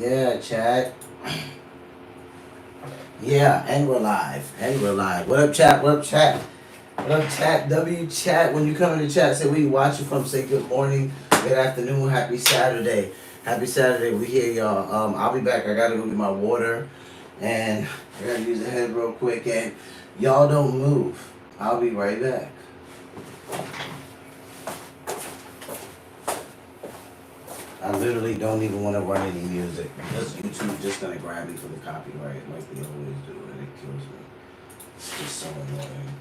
Yeah, chat. Yeah, and we're live. What up, chat? What up, chat? What up, chat? W chat. When you come in the chat, say we watch you from. Say good morning, good afternoon, happy Saturday. Happy Saturday. We here, y'all. I'll be back. I gotta go get my water, and I gotta use the head real quick. And y'all don't move. I'll be right back. I literally don't even want to run any music because YouTube's just gonna grab me for the copyright like they always do, and it kills me. It's just so annoying.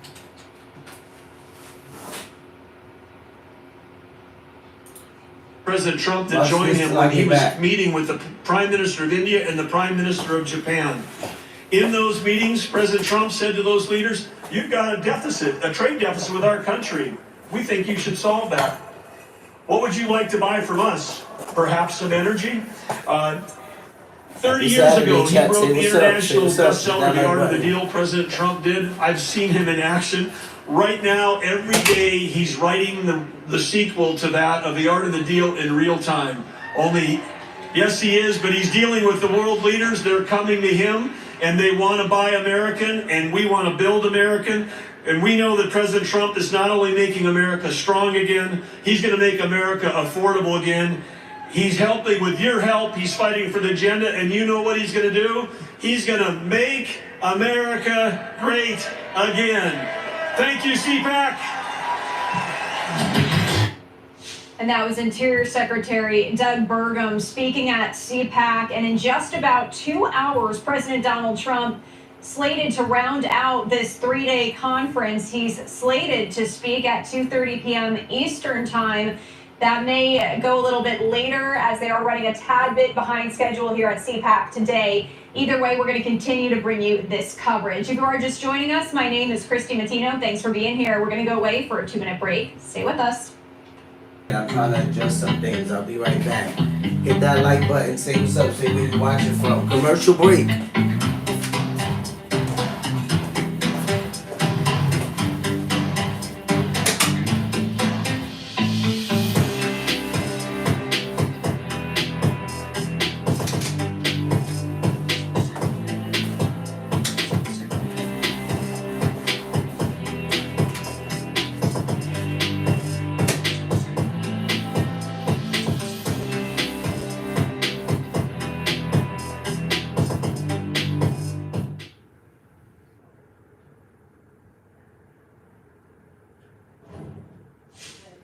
President Trump to join him when he was meeting with the Prime Minister of India and the Prime Minister of Japan. In those meetings, President Trump said to those leaders, "You've got a deficit, a trade deficit with our country. We think you should solve that. What would you like to buy from us? Perhaps some energy?" 30 years ago, he wrote the international bestseller, The Art of the Deal. President Trump did. I've seen him in action. Right now, every day, he's writing the sequel to that of The Art of the Deal in real time. Only, yes, he is, but he's dealing with the world leaders. They're coming to him, and they want to buy American, and we want to build American. And we know that President Trump is not only making America strong again, he's going to make America affordable again. He's helping with your help. He's fighting for the agenda. And you know what he's going to do? He's going to make America great again. Thank you, CPAC. And that was Interior Secretary Doug Burgum speaking at CPAC. And in just about 2 hours, President Donald Trump slated to round out this three-day conference. He's slated to speak at 2:30 p.m. Eastern Time. That may go a little bit later as they are running a tad bit behind schedule here at CPAC today. Either way, we're going to continue to bring you this coverage. If you are just joining us, my name is Christy Matino. Thanks for being here. We're going to go away for a 2-minute break. Stay with us. I'm trying to adjust some things. I'll be right back. Hit that like button. Say what's up. Say where you watching from. Commercial break.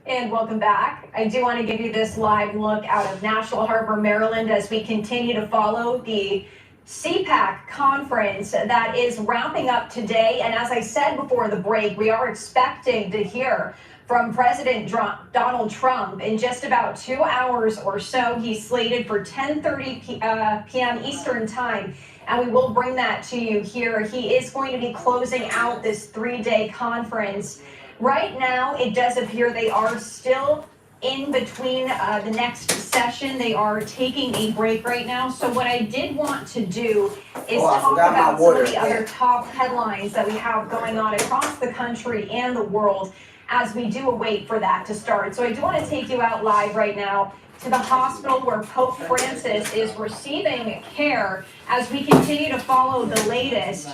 And welcome back. I do want to give you this live look out of National Harbor, Maryland, as we continue to follow the CPAC conference that is wrapping up today. And as I said before the break, we are expecting to hear from President Donald Trump in just about 2 hours or so. He's slated for 10:30 p.m. Eastern Time. And we will bring that to you here. He is going to be closing out this three-day conference. Right now, it does appear they are still in between the next session. They are taking a break right now. So what I did want to do is talk about some of the other top headlines that we have going on across the country and the world as we do await for that to start. So I do want to take you out live right now to the hospital where Pope Francis is receiving care as we continue to follow the latest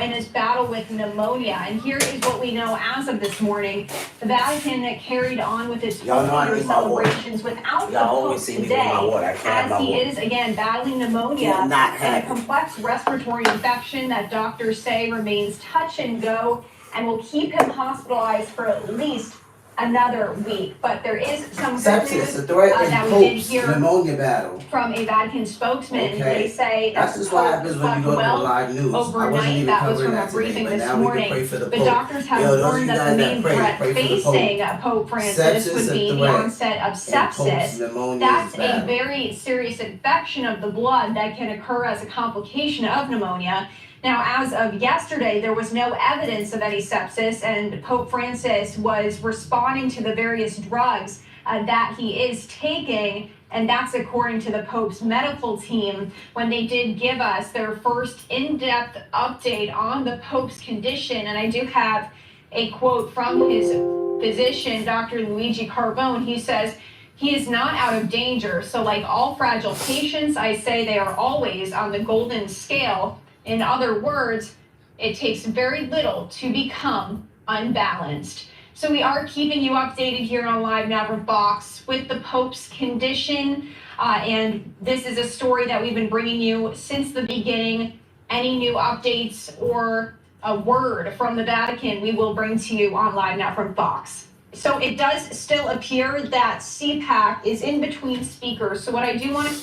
in his battle with pneumonia. And here is what we know as of this morning. The Vatican carried on with its celebrations without the Pope today, as he is again battling pneumonia and a complex respiratory infection that doctors say remains touch and go and will keep him hospitalized for at least another week. But there is some good news that we did hear pneumonia battle from a Vatican spokesman. Okay. They say that's just what happens when you go to live news. Overnight, that was from a briefing this morning. But doctors have warned that the main threat facing Pope Francis would be the onset of sepsis. That's a very serious infection of the blood that can occur as a complication of pneumonia. Now, as of yesterday, there was no evidence of any sepsis, and Pope Francis was responding to the various drugs that he is taking, and that's according to the Pope's medical team when they did give us their first in-depth update on the Pope's condition. And I do have a quote from his physician, Dr. Luigi Carbone. He says, He is not out of danger. So like all fragile patients, I say they are always on the golden scale. In other words, it takes very little to become unbalanced. So we are keeping you updated here on Live Now from Fox with the Pope's condition. And this is a story that we've been bringing you since the beginning. Any new updates or a word from the Vatican, we will bring to you on Live Now from Fox. So it does still appear that CPAC is in between speakers. So what I do want to...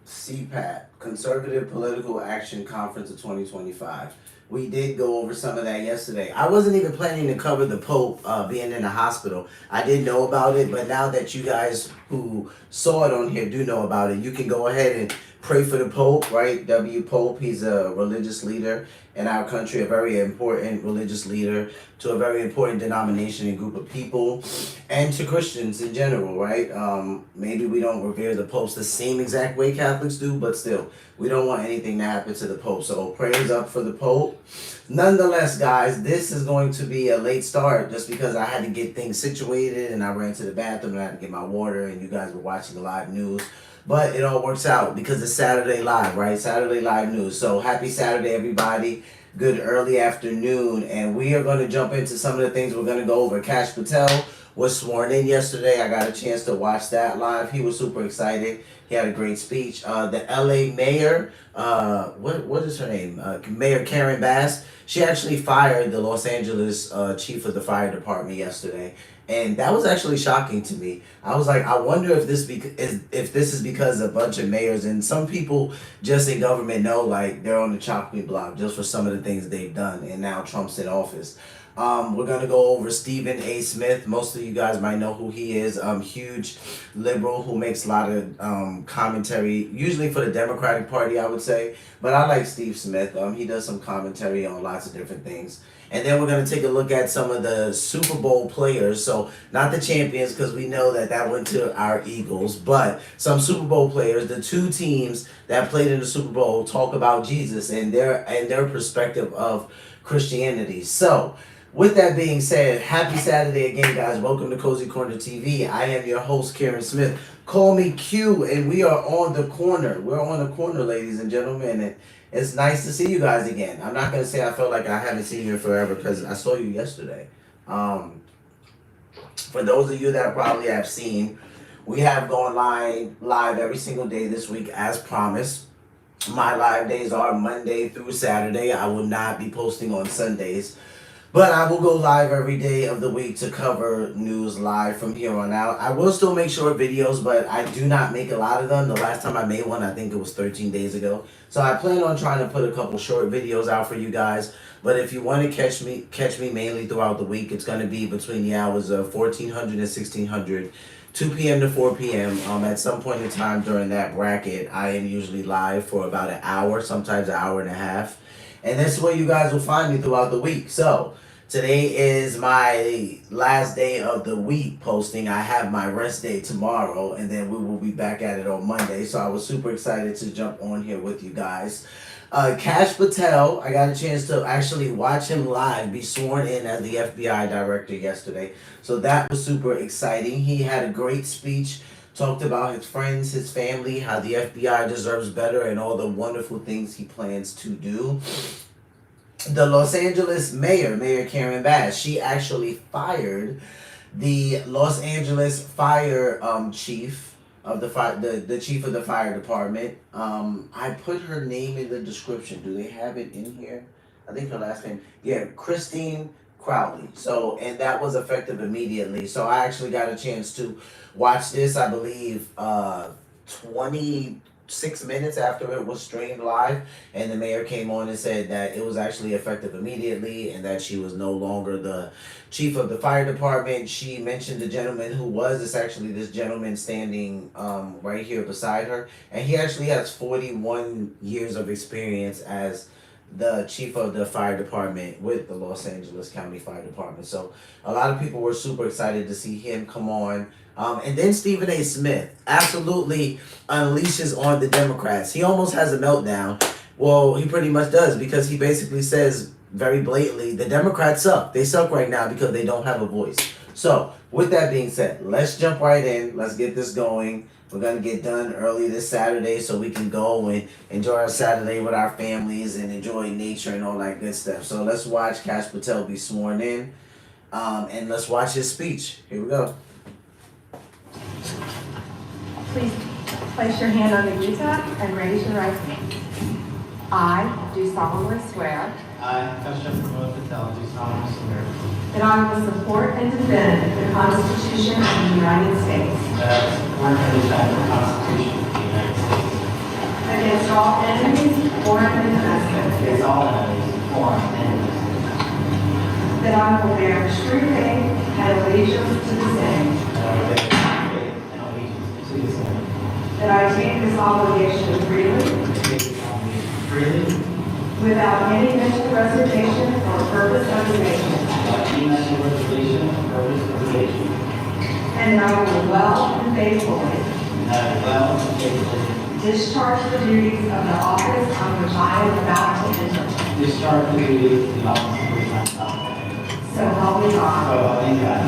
CPAC, Conservative Political Action Conference of 2025. We did go over some of that yesterday. I wasn't even planning to cover the Pope being in the hospital. I didn't know about it, but now that you guys who saw it on here do know about it, you can go ahead and pray for the Pope, right? W. Pope, he's a religious leader in our country, a very important religious leader to a very important denomination and group of people, and to Christians in general, right? Maybe we don't revere the popes the same exact way Catholics do, but still, we don't want anything to happen to the Pope. So prayers up for the Pope. Nonetheless, guys, this is going to be a late start just because I had to get things situated and I ran to the bathroom and I had to get my water and you guys were watching the live news. But it all works out because it's Saturday Live, right? Saturday Live News. So happy Saturday, everybody. Good early afternoon. And we are going to jump into some of the things we're going to go over. Kash Patel was sworn in yesterday. I got a chance to watch that live. He was super excited. He had a great speech. The LA mayor, what is her name? Mayor Karen Bass. She actually fired the Los Angeles chief of the fire department yesterday. And that was actually shocking to me. I was like, I wonder if this is because a bunch of mayors and some people just in government know like they're on the chopping block just for some of the things they've done. And now Trump's in office. We're going to go over Stephen A. Smith. Most of you guys might know who he is. Huge liberal who makes a lot of commentary, usually for the Democratic Party, I would say. But I like Steve Smith. He does some commentary on lots of different things. And then we're going to take a look at some of the Super Bowl players. So not the champions because we know that went to our Eagles. But some Super Bowl players, the two teams that played in the Super Bowl, talk about Jesus and their perspective of Christianity. So with that being said, happy Saturday again, guys. Welcome to Cozy Corner TV. I am your host, Karen Smith. Call me Q, and we are on the corner. We're on the corner, ladies and gentlemen. And it's nice to see you guys again. I'm not going to say I felt like I haven't seen you forever because I saw you yesterday. For those of you that probably have seen, we have gone live every single day this week as promised. My live days are Monday through Saturday. I will not be posting on Sundays. But I will go live every day of the week to cover news live from here on out. I will still make short videos, but I do not make a lot of them. The last time I made one, I think it was 13 days ago. So I plan on trying to put a couple short videos out for you guys. But if you want to catch me mainly throughout the week, it's going to be between the hours of 1400 and 1600, 2 p.m. to 4 p.m. At some point in time during that bracket, I am usually live for about an hour, sometimes an hour and a half. And that's where you guys will find me throughout the week. So today is my last day of the week posting. I have my rest day tomorrow, and then we will be back at it on Monday. So I was super excited to jump on here with you guys. Kash Patel, I got a chance to actually watch him live be sworn in as the FBI director yesterday. So that was super exciting. He had a great speech, talked about his friends, his family, how the FBI deserves better, and all the wonderful things he plans to do. The Los Angeles Mayor Karen Bass, she actually fired the Los Angeles fire chief of the chief of the fire department. I put her name in the description. Do they have it in here? I think her last name. Yeah, Kristen Crowley. So, and that was effective immediately. So I actually got a chance to watch this, I believe, 26 minutes after it was streamed live, and the mayor came on and said that it was actually effective immediately and that she was no longer the chief of the fire department. She mentioned the gentleman who was, it's actually this gentleman standing right here beside her, and he actually has 41 years of experience as the chief of the fire department with the Los Angeles County Fire Department. So a lot of people were super excited to see him come on. And then Stephen A. Smith absolutely unleashes on the Democrats. He almost has a meltdown. Well, he pretty much does, because he basically says very blatantly, the Democrats suck. They suck right now because they don't have a voice. So with that being said, let's jump right in. Let's get this going. We're gonna get done early this Saturday so we can go and enjoy our Saturday with our families and enjoy nature and all that good stuff. So let's watch Kash Patel be sworn in, and let's watch his speech. Here we go. Please place your hand on the U-tap and raise your right hand. I do solemnly swear I, Kash Patel, do solemnly swear that I will support and defend the Constitution of the United States that I will support and defend the Constitution of the United States against all enemies, foreign and domestic, against all enemies, foreign and domestic, that I will bear true faith and allegiance to the same, that I will bear true faith and allegiance to the same, that I take this obligation freely, take this obligation freely, without any mental reservation or purpose of evasion, without any mental reservation or purpose of evasion, and that I will well and faithfully and that I will well and faithfully discharge the duties of the office on which I am about to enter. discharge the duties of the office of which I am about to enter. So help me God. So help me God.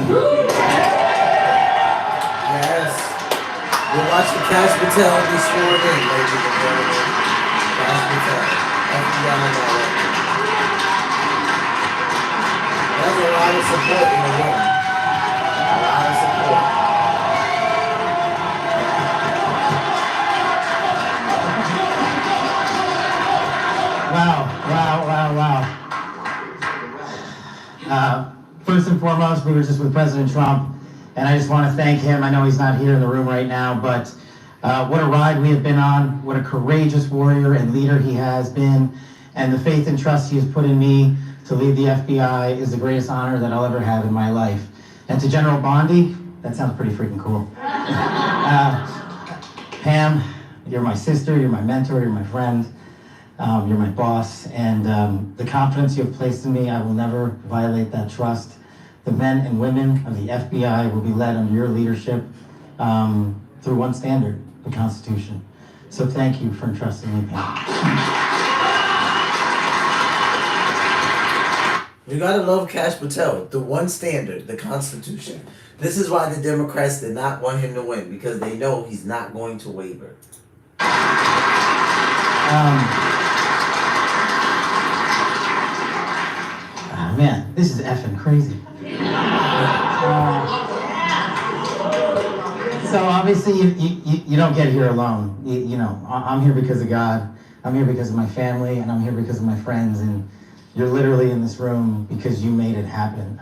Yes. We're watching Kash Patel be sworn in, ladies and gentlemen. Kash Patel. FBI director. That's a lot of support in the room. A lot of support. Wow. First and foremost, we were just with President Trump, and I just want to thank him. I know he's not here in the room right now, but what a ride we have been on, what a courageous warrior and leader he has been, and the faith and trust he has put in me to lead the FBI is the greatest honor that I'll ever have in my life. And to General Bondi, that sounds pretty freaking cool. Pam, you're my sister, you're my mentor, you're my friend. You're my boss, and the confidence you have placed in me, I will never violate that trust. The men and women of the FBI will be led under your leadership through one standard, the Constitution. So thank you for entrusting me, Pam. You gotta love Kash Patel. The one standard, the Constitution. This is why the Democrats did not want him to win, because they know he's not going to waver. Man, this is effing crazy. So obviously you don't get here alone. You know, I'm here because of God. I'm here because of my family, and I'm here because of my friends. And you're literally in this room because you made it happen.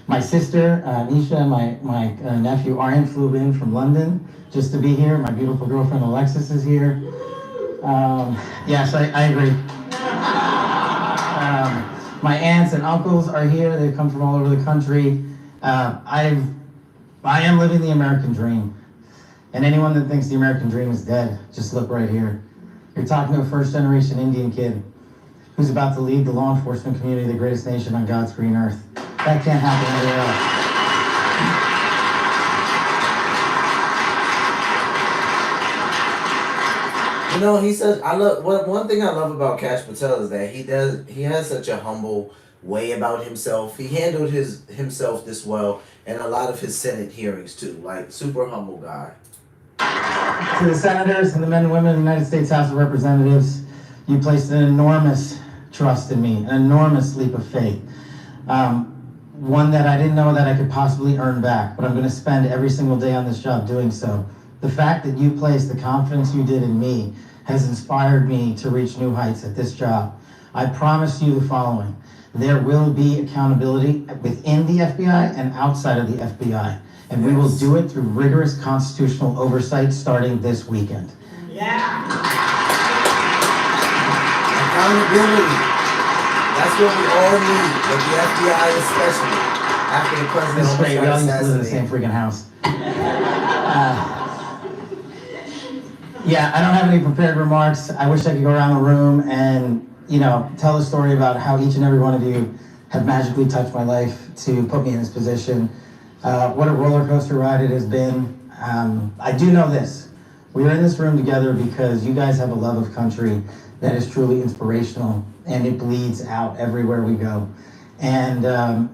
My sister, Nisha, and my nephew Aryan flew in from London just to be here. My beautiful girlfriend Alexis is here. Yes, I agree. My aunts and uncles are here. They've come from all over the country. I am living the American dream. And anyone that thinks the American dream is dead, just look right here. You're talking to a first-generation Indian kid who's about to lead the law enforcement community, the greatest nation on God's green earth. That can't happen anywhere else. You know, he says, one thing I love about Kash Patel is that he has such a humble way about himself. He handled himself this well in a lot of his Senate hearings too. Like, super humble guy. To the senators and the men and women of the United States House of Representatives, you placed an enormous trust in me, an enormous leap of faith. One that I didn't know that I could possibly earn back, but I'm going to spend every single day on this job doing so. The fact that you placed the confidence you did in me has inspired me to reach new heights at this job. I promise you the following. There will be accountability within the FBI and outside of the FBI. And we will do it through rigorous constitutional oversight starting this weekend. Yeah. Accountability. That's what we all need, but the FBI especially. After the president This is great. We all almost used got to live in the same assassinated. freaking house. Yeah, I don't have any prepared remarks. I wish I could go around the room and, tell a story about how each and every one of you have magically touched my life to put me in this position. What a roller coaster ride it has been. I do know this. We are in this room together because you guys have a love of country that is truly inspirational, and it bleeds out everywhere we go. And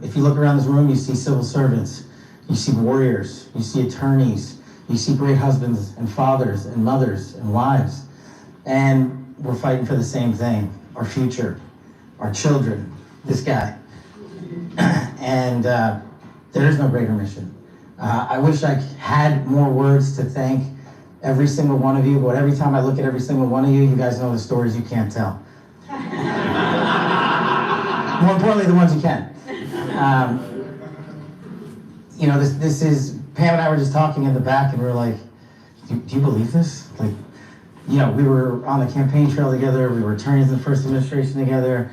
if you look around this room, you see civil servants. You see warriors, you see attorneys, you see great husbands and fathers and mothers and wives. And we're fighting for the same thing, our future, our children, this guy. And there is no greater mission. I wish I had more words to thank every single one of you, but every time I look at every single one of you, you guys know the stories you can't tell. More importantly, the ones you can. You know, this is, Pam and I were just talking in the back, and we were like, do you believe this? Like, you know, we were on the campaign trail together, we were attorneys in the first administration together.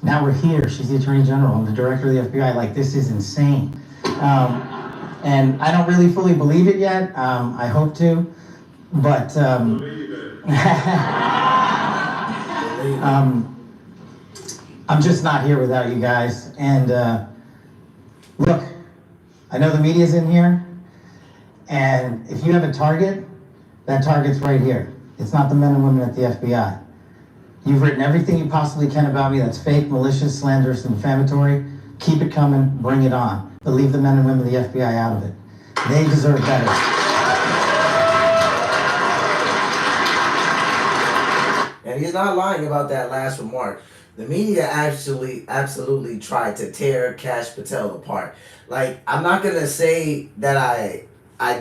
Now we're here, she's the Attorney General, I'm the Director of the FBI, like, this is insane. And I don't really fully believe it yet, I hope to, but I'm just not here without you guys. And look, I know the media's in here, and if you have a target, that target's right here. It's not the men and women at the FBI. You've written everything you possibly can about me that's fake, malicious, slanderous, and defamatory. Keep it coming, bring it on. But leave the men and women of the FBI out of it. They deserve better. And he's not lying about that last remark. The media absolutely tried to tear Kash Patel apart. Like, I'm not gonna say that I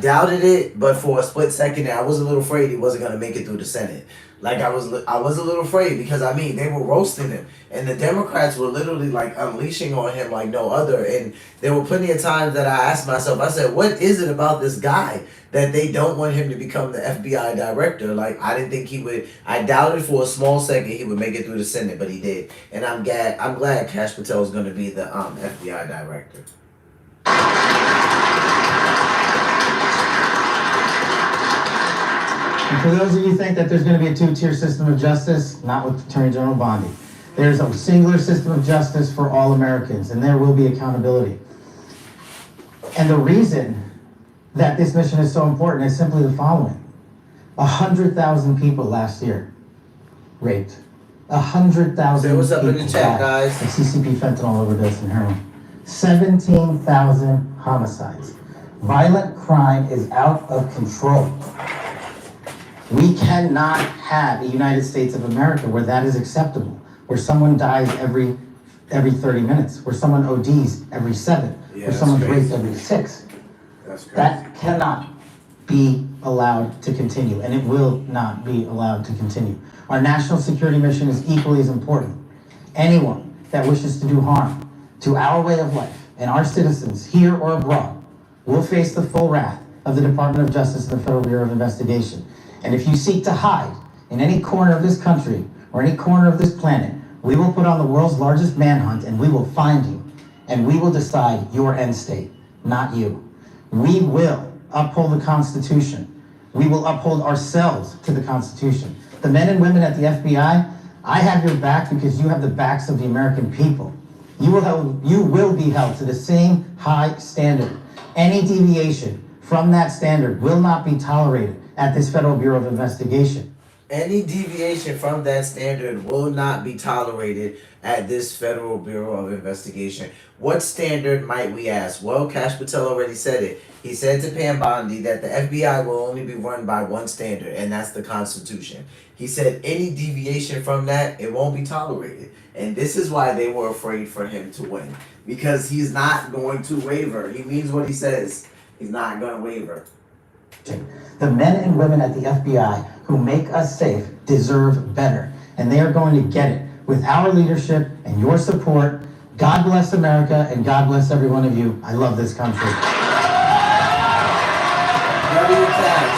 doubted it, but for a split second I was a little afraid he wasn't gonna make it through the Senate. Like, I was a little afraid, because I mean, they were roasting him, and the Democrats were literally like unleashing on him like no other. And there were plenty of times that I asked myself, I said, what is it about this guy that they don't want him to become the FBI director? Like, I didn't think he would. I doubted for a small second he would make it through the Senate, but he did. And I'm glad Kash Patel is going to be the FBI director. And for those of you who think that there's going to be a two-tier system of justice, not with Attorney General Bondi. There's a singular system of justice for all Americans, and there will be accountability. And the reason that this mission is so important is simply the following. 100,000 people last year raped. 100,000 Say what's up people in the chat, died guys. of CCP, fentanyl overdose, and heroin. 17,000 homicides. Violent crime is out of control. We cannot have a United States of America where that is acceptable, where someone dies every 30 minutes, where someone ODs every 7, where someone's raped every 6. That's crazy. That cannot be allowed to continue, and it will not be allowed to continue. Our national security mission is equally as important. Anyone that wishes to do harm to our way of life and our citizens here or abroad will face the full wrath of the Department of Justice and the Federal Bureau of Investigation. And if you seek to hide in any corner of this country or any corner of this planet, we will put on the world's largest manhunt, and we will find you, and we will decide your end state, not you. We will uphold the Constitution. We will uphold ourselves to the Constitution. The men and women at the FBI, I have your back because you have the backs of the American people. You will be held to the same high standard. Any deviation from that standard will not be tolerated at this Federal Bureau of Investigation. Any deviation from that standard will not be tolerated at this Federal Bureau of Investigation. What standard, might we ask? Well, Kash Patel already said it. He said to Pam Bondi that the FBI will only be run by one standard, and that's the Constitution. He said any deviation from that, it won't be tolerated. And this is why they were afraid for him to win. Because he's not going to waver. He means what he says. He's not going to waver. The men and women at the FBI who make us safe deserve better, and they are going to get it with our leadership and your support. God bless America, and God bless every one of you. I love this country. W-Cash.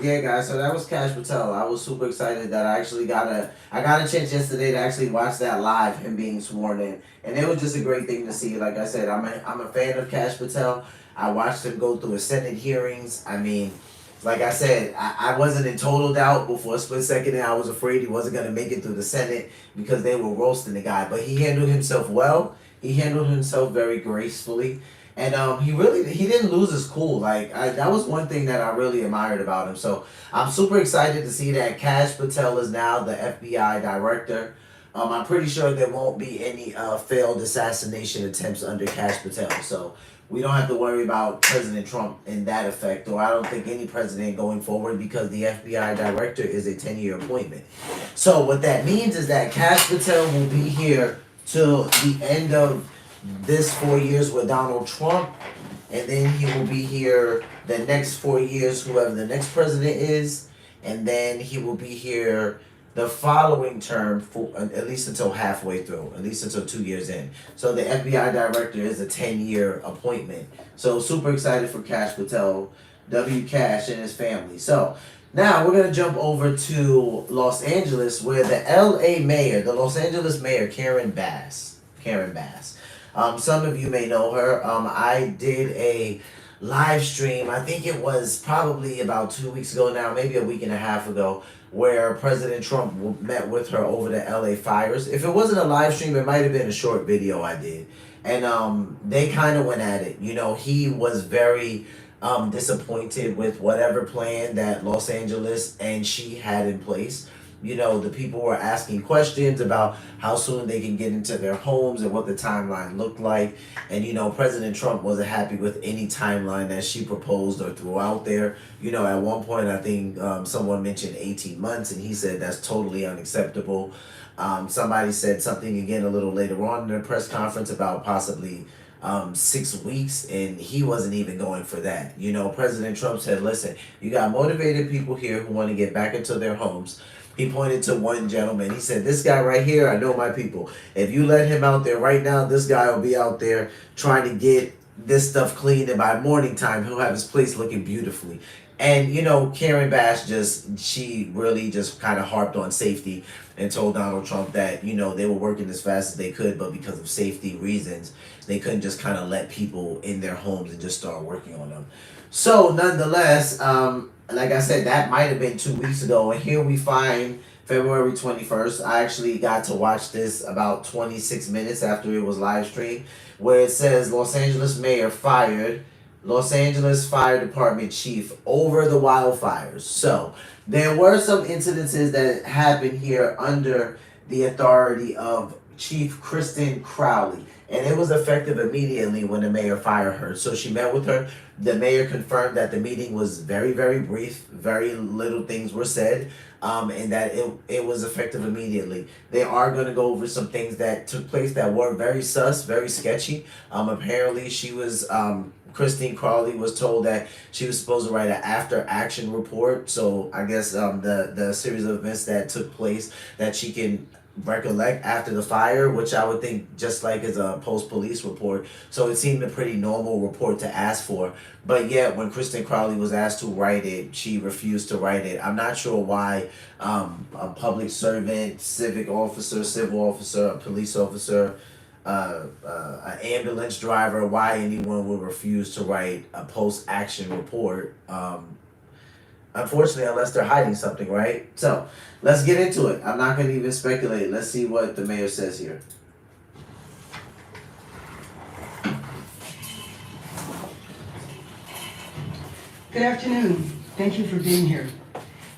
Yeah, guys, so that was Kash Patel. I was super excited that I actually got a chance yesterday to actually watch that live, him being sworn in. And it was just a great thing to see. Like I said, I'm a fan of Kash Patel. I watched him go through his Senate hearings. I mean, like I said, I wasn't in total doubt before a split second, and I was afraid he wasn't going to make it through the Senate because they were roasting the guy. But he handled himself well. He handled himself very gracefully. And he didn't lose his cool. Like, that was one thing that I really admired about him. So I'm super excited to see that Kash Patel is now the FBI director. I'm pretty sure there won't be any failed assassination attempts under Kash Patel. So we don't have to worry about President Trump in that effect, or I don't think any president going forward, because the FBI director is a 10-year appointment. So what that means is that Kash Patel will be here till the end of this 4 years with Donald Trump, and then he will be here the next 4 years, whoever the next president is, and then he will be here the following term for at least until halfway through, at least until 2 years in. So the FBI director is a 10-year appointment. So super excited for Kash Patel, W. Cash and his family. So now we're gonna jump over to Los Angeles, where the Los Angeles mayor, Karen Bass. Some of you may know her. I did a live stream, I think it was probably about 2 weeks ago now, maybe a week and a half ago, where President Trump met with her over the LA fires. If it wasn't a live stream, it might have been a short video I did. And they kind of went at it. You know, he was very disappointed with whatever plan that Los Angeles and she had in place. You know, the people were asking questions about how soon they can get into their homes and what the timeline looked like. And, you know, President Trump wasn't happy with any timeline that she proposed or threw out there. You know, at one point, I think someone mentioned 18 months, and he said that's totally unacceptable. Somebody said something again a little later on in the press conference about possibly 6 weeks, and he wasn't even going for that. You know, President Trump said, listen, you got motivated people here who want to get back into their homes. He pointed to one gentleman. He said, this guy right here, I know my people. If you let him out there right now, this guy will be out there trying to get this stuff cleaned, and by morning time, he'll have his place looking beautifully. And, you know, Karen Bass she really just kind of harped on safety and told Donald Trump that, you know, they were working as fast as they could, but because of safety reasons, they couldn't just kind of let people in their homes and just start working on them. So, nonetheless, like I said, that might have been 2 weeks ago, and here we find February 21st. I actually got to watch this about 26 minutes after it was live streamed, where it says Los Angeles mayor fired Los Angeles Fire Department chief over the wildfires. So there were some incidences that happened here under the authority of Chief Kristen Crowley, and it was effective immediately when the mayor fired her. So she met with her. The mayor confirmed that the meeting was very, very brief, very little things were said, and that it was effective immediately. They are going to go over some things that took place that were very sus, very sketchy. Apparently she was, Kristen Crowley was told that she was supposed to write an after action report. So I guess the series of events that took place that she can recollect after the fire, which I would think just like as a post-police report. So it seemed a pretty normal report to ask for. But yet when Kristen Crowley was asked to write it, she refused to write it. I'm not sure why a public servant, civic officer, civil officer, a police officer, an ambulance driver, why anyone would refuse to write a post-action report. Unfortunately, unless they're hiding something, right? So let's get into it. I'm not going to even speculate. Let's see what the mayor says here. Good afternoon. Thank you for being here.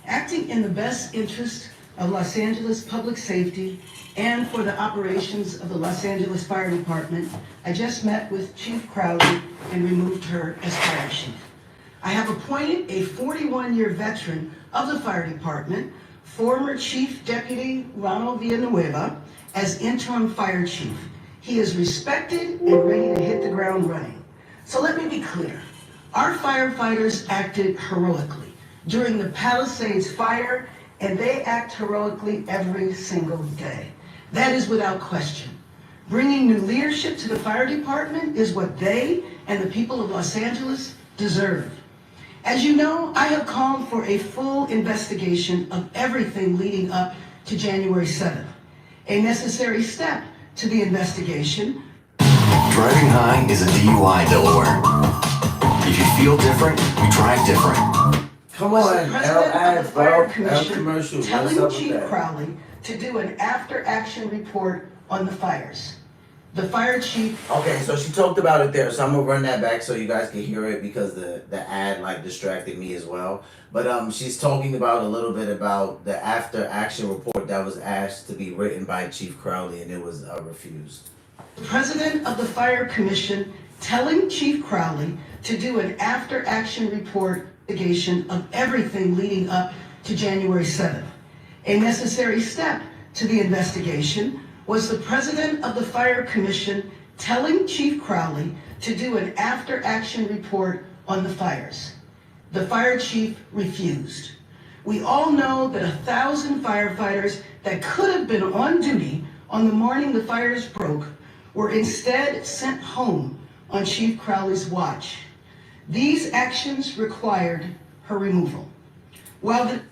Acting in the best interest of Los Angeles public safety and for the operations of the Los Angeles Fire Department, I just met with Chief Crowley and removed her as fire chief. I have appointed a 41-year veteran of the fire department, former Chief Deputy Ronald Villanueva, as interim fire chief. He is respected and ready to hit the ground running. So let me be clear. Our firefighters acted heroically during the Palisades fire, and they act heroically every single day. That is without question. Bringing new leadership to the fire department is what they and the people of Los Angeles deserve. As you know, I have called for a full investigation of everything leading up to January 7th. A necessary step to the investigation. Driving high is a DUI, Delaware. If you feel different, we drive different. Come on, President of the Fire Commission commercial. telling Chief Crowley to do an after-action report on the fires. The fire chief. Okay, so she talked about it there, so I'm gonna run that back so you guys can hear it because the ad like distracted me as well. But she's talking about a little bit about the after action report that was asked to be written by Chief Crowley and it was refused. The president of the Fire Commission telling Chief Crowley to do an after action report investigation of everything leading up to January 7th. A necessary step to the investigation was the president of the Fire Commission telling Chief Crowley to do an after-action report on the fires. The fire chief refused. We all know that 1,000 firefighters that could have been on duty on the morning the fires broke were instead sent home on Chief Crowley's watch. These actions required her removal.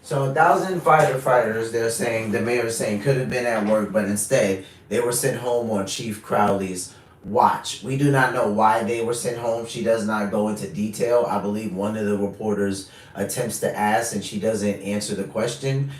So 1,000 firefighters, they're saying, the mayor is saying, could have been at work, but instead they were sent home on Chief Crowley's watch. We do not know why they were sent home. She does not go into detail. I believe one of the reporters attempts to ask and she doesn't answer the question.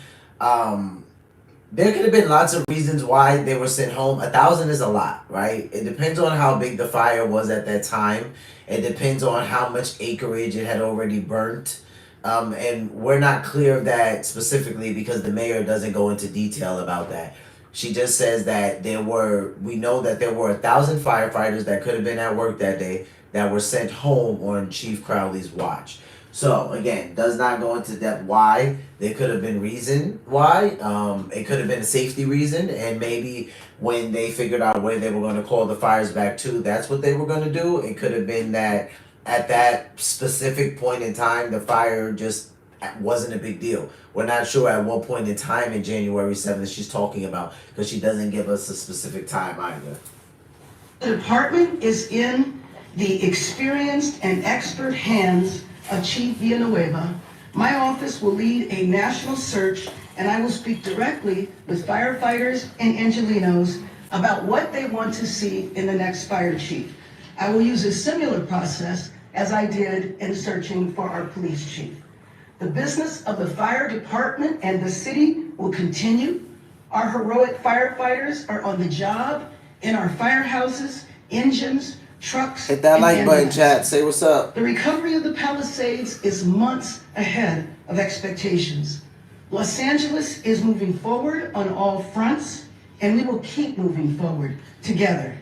There could have been lots of reasons why they were sent home. 1,000 is a lot, right? It depends on how big the fire was at that time. It depends on how much acreage it had already burnt. And we're not clear of that specifically because the mayor doesn't go into detail about that. She just says that we know that there were 1,000 firefighters that could have been at work that day that were sent home on Chief Crowley's watch. So again, does not go into depth why. There could have been reason why. It could have been a safety reason, and maybe when they figured out where they were going to call the fires back to, that's what they were going to do. It could have been that at that specific point in time, the fire just wasn't a big deal. We're not sure at what point in time in January 7th she's talking about because she doesn't give us a specific time either. The department is in the experienced and expert hands of Chief Villanueva. My office will lead a national search and I will speak directly with firefighters and Angelinos about what they want to see in the next fire chief. I will use a similar process as I did in searching for our police chief. The business of the fire department and the city will continue. Our heroic firefighters are on the job in our firehouses, engines, trucks. Hit that and like button, ambulances. chat. Say what's up. The recovery of the Palisades is months ahead of expectations. Los Angeles is moving forward on all fronts, and we will keep moving forward together.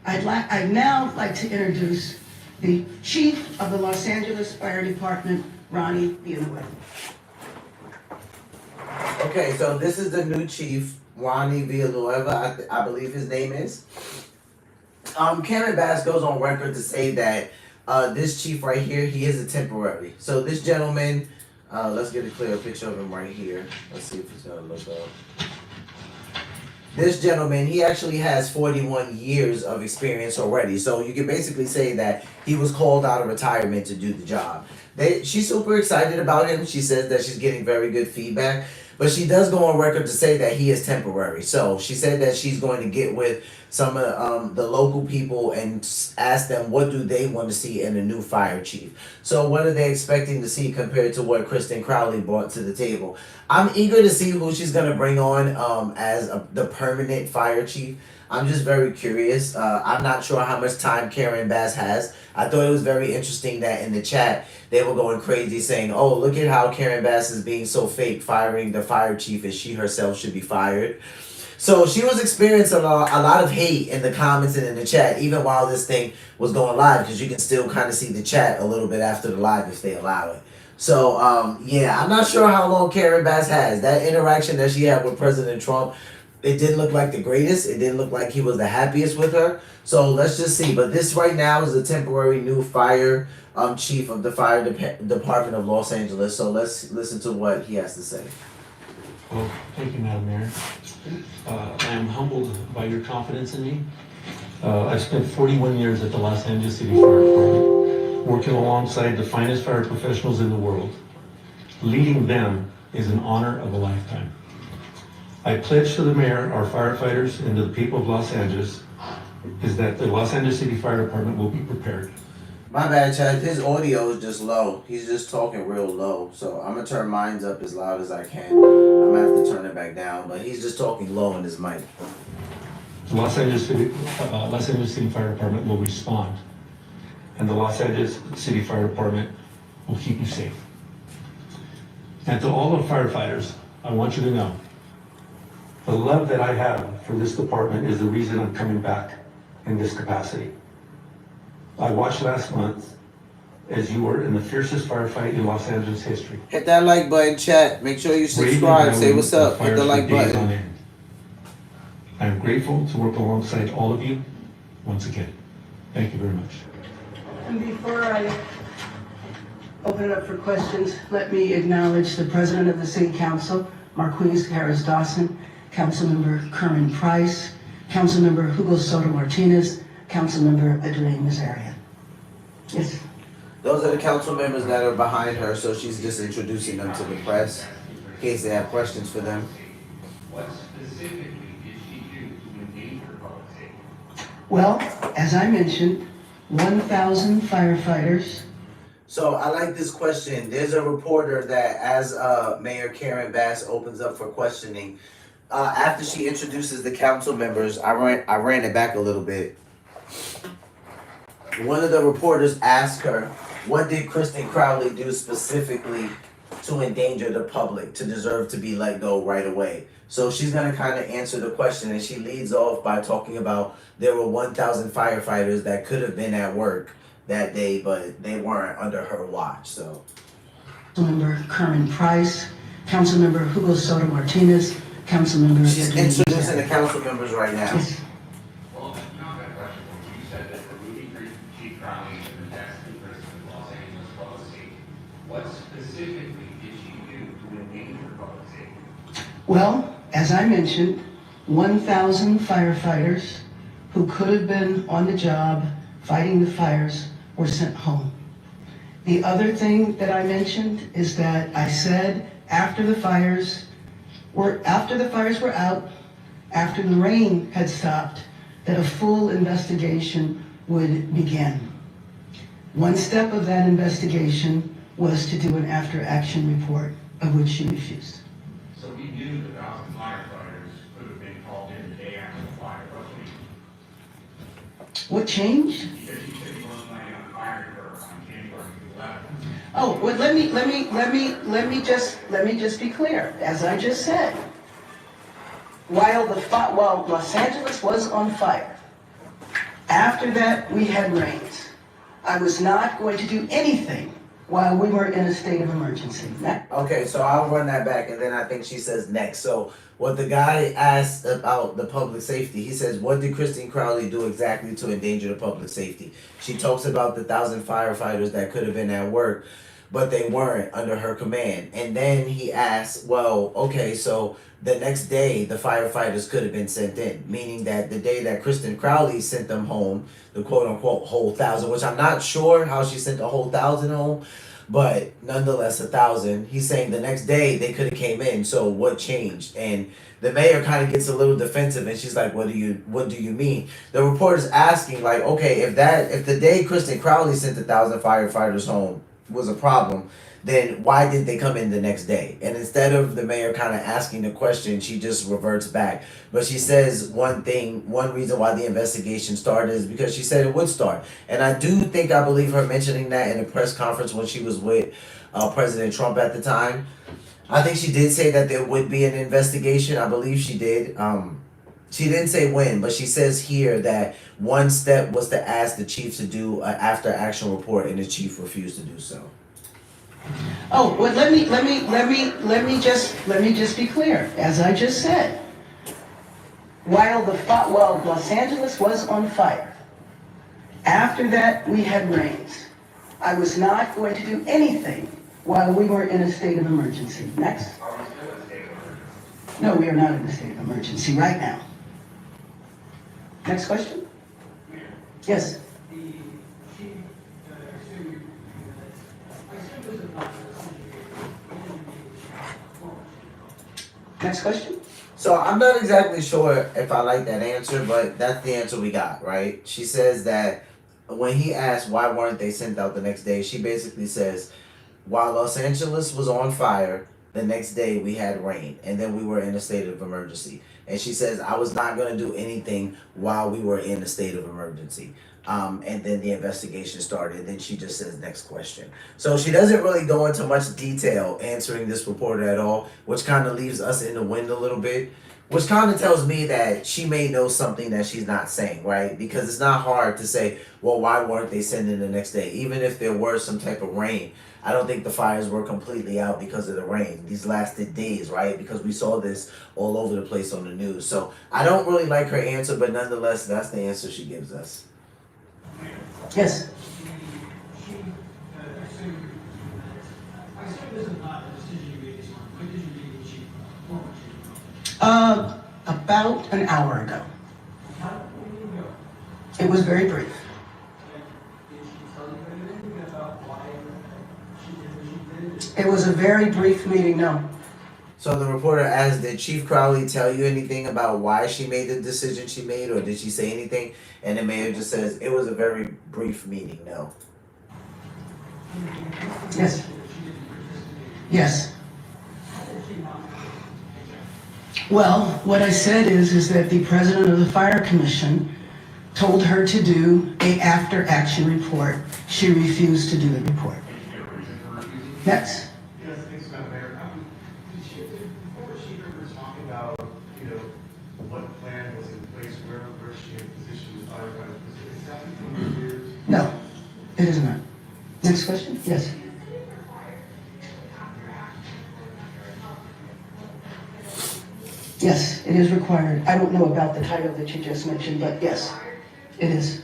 I'd now like to introduce the Chief of the Los Angeles Fire Department, Ronnie Villanueva. Okay, so this is the new chief, Ronnie Villanueva, I believe his name is. Karen Bass goes on record to say that this chief right here, he is a temporary. So this gentleman, let's get a clear picture of him right here. Let's see if he's gonna look up. This gentleman, he actually has 41 years of experience already. So you can basically say that he was called out of retirement to do the job. She's super excited about him. She says that she's getting very good feedback. But she does go on record to say that he is temporary. So she said that she's going to get with some of the local people and ask them what do they want to see in a new fire chief. So what are they expecting to see compared to what Kristen Crowley brought to the table? I'm eager to see who she's going to bring on as the permanent fire chief. I'm just very curious. I'm not sure how much time Karen Bass has. I thought it was very interesting that in the chat, they were going crazy saying, oh, look at how Karen Bass is being so fake, firing the fire chief as she herself should be fired. So she was experiencing a lot of hate in the comments and in the chat, even while this thing was going live, because you can still kind of see the chat a little bit after the live if they allow it. So, yeah, I'm not sure how long Karen Bass has. That interaction that she had with President Trump, it didn't look like the greatest. It didn't look like he was the happiest with her. So let's just see. But this right now is a temporary new fire chief of the fire department of Los Angeles. So let's listen to what he has to say. Well, thank you, Madam Mayor. I am humbled by your confidence in me. I've spent 41 years at the Los Angeles City Fire Department, working alongside the finest fire professionals in the world. Leading them is an honor of a lifetime. I pledge to the mayor, our firefighters, and to the people of Los Angeles is that the Los Angeles City Fire Department will be prepared. My bad, Chad. His audio is just low. He's just talking real low. So I'm going to turn mine up as loud as I can. I'm going to have to turn it back down. But he's just talking low in his mic. The Los Angeles City Fire Department will respond, and the Los Angeles City Fire Department will keep you safe. And to all the firefighters, I want you to know, the love that I have for this department is the reason I'm coming back in this capacity. I watched last month as you were in the fiercest firefight in Los Angeles history. Hit that like button, chat. Make sure you subscribe. Say what's up. Hit the like button. I am grateful to work alongside all of you once again. Thank you very much. And before I open it up for questions, let me acknowledge the President of the City Council, Marquise Harris Dawson, Councilmember Kerman Price, Councilmember Hugo Soto Martinez, Councilmember Adrienne Nazarian. Yes. Those are the council members that are behind her, so she's just introducing them to the press in case they have questions for them. What specifically did she do to endanger public safety? Well, as I mentioned, 1,000 firefighters. So I like this question. There's a reporter that, as Mayor Karen Bass opens up for questioning, after she introduces the council members, I ran it back a little bit. One of the reporters asked her, what did Kristen Crowley do specifically to endanger the public to deserve to be let go right away? So she's going to kind of answer the question, and she leads off by talking about there were 1,000 firefighters that could have been at work that day, but they weren't under her watch. So Councilmember Kerman Price, Councilmember Hugo Soto Martinez, Councilmember she's Adrienne introducing the Nazarian. council members right now. Yes. Well, that's not that question. You said that removing Chief Crowley is the best interest of Los Angeles public safety. What specifically did she do to endanger public safety? Well, as I mentioned, 1,000 firefighters who could have been on the job fighting the fires were sent home. The other thing that I mentioned is that I said after the fires were out, after the rain had stopped, that a full investigation would begin. One step of that investigation was to do an after-action report, of which she refused. So we knew the 1,000 firefighters could have been called in the day after the fire, wasn't we? What changed? Because you said you weren't planning on firing her on January 11th. Oh, well, let me just be clear. As I just said, while Los Angeles was on fire, after that we had rains. I was not going to do anything while we were in a state of emergency. Okay, so I'll run that back, and then I think she says next. So what the guy asked about the public safety, he says, what did Kristen Crowley do exactly to endanger the public safety? She talks about the 1,000 firefighters that could have been at work, but they weren't under her command. And then he asks, well, okay, so the next day the firefighters could have been sent in, meaning that the day that Kristen Crowley sent them home, the quote-unquote whole 1,000, which I'm not sure how she sent the whole 1,000 home, but nonetheless 1,000. He's saying the next day they could have came in, so what changed? And the mayor kind of gets a little defensive, and she's like, what do you mean? The reporter's asking, like, okay, if the day Kristen Crowley sent 1,000 firefighters home was a problem, then why did they come in the next day? And instead of the mayor kind of asking the question, she just reverts back. But she says one reason why the investigation started is because she said it would start. And I believe her mentioning that in a press conference when she was with President Trump at the time. I think she did say that there would be an investigation. I believe she did. She didn't say when, but she says here that one step was to ask the chief to do an after-action report, and the chief refused to do so. Oh, well, let me just be clear. As I just said, while Los Angeles was on fire, after that we had rains. I was not going to do anything while we were in a state of emergency. Next. Are we still in a state of emergency? No, we are not in a state of emergency right now. Next question? Yes. Next question? So I'm not exactly sure if I like that answer, but that's the answer we got, right? She says that when he asked why weren't they sent out the next day, she basically says, while Los Angeles was on fire, the next day we had rain, and then we were in a state of emergency. And she says, I was not going to do anything while we were in a state of emergency. And then the investigation started. And then she just says, next question. So she doesn't really go into much detail answering this reporter at all, which kind of leaves us in the wind a little bit. Which kind of tells me that she may know something that she's not saying, right? Because it's not hard to say, well, why weren't they sending the next day? Even if there were some type of rain, I don't think the fires were completely out because of the rain. These lasted days, right? Because we saw this all over the place on the news. So I don't really like her answer, but nonetheless, that's the answer she gives us. Yes. About an hour ago. It was very brief. It was a very brief meeting, no. So the reporter asked, did Chief Crowley tell you anything about why she made the decision she made, or did she say anything? And the mayor just says, it was a very brief meeting, no. Yes. Yes. Well, what I said is that the president of the fire commission told her to do a after action report. She refused to do the report. Yes. Yes, thanks, Madam Mayor. Before she was talking about, what plan was in place, where she had positioned the firefighters, is that becoming clear? No, it is not. Next question? Yes. Yes, it is required. I don't know about the title that you just mentioned, but yes, it is.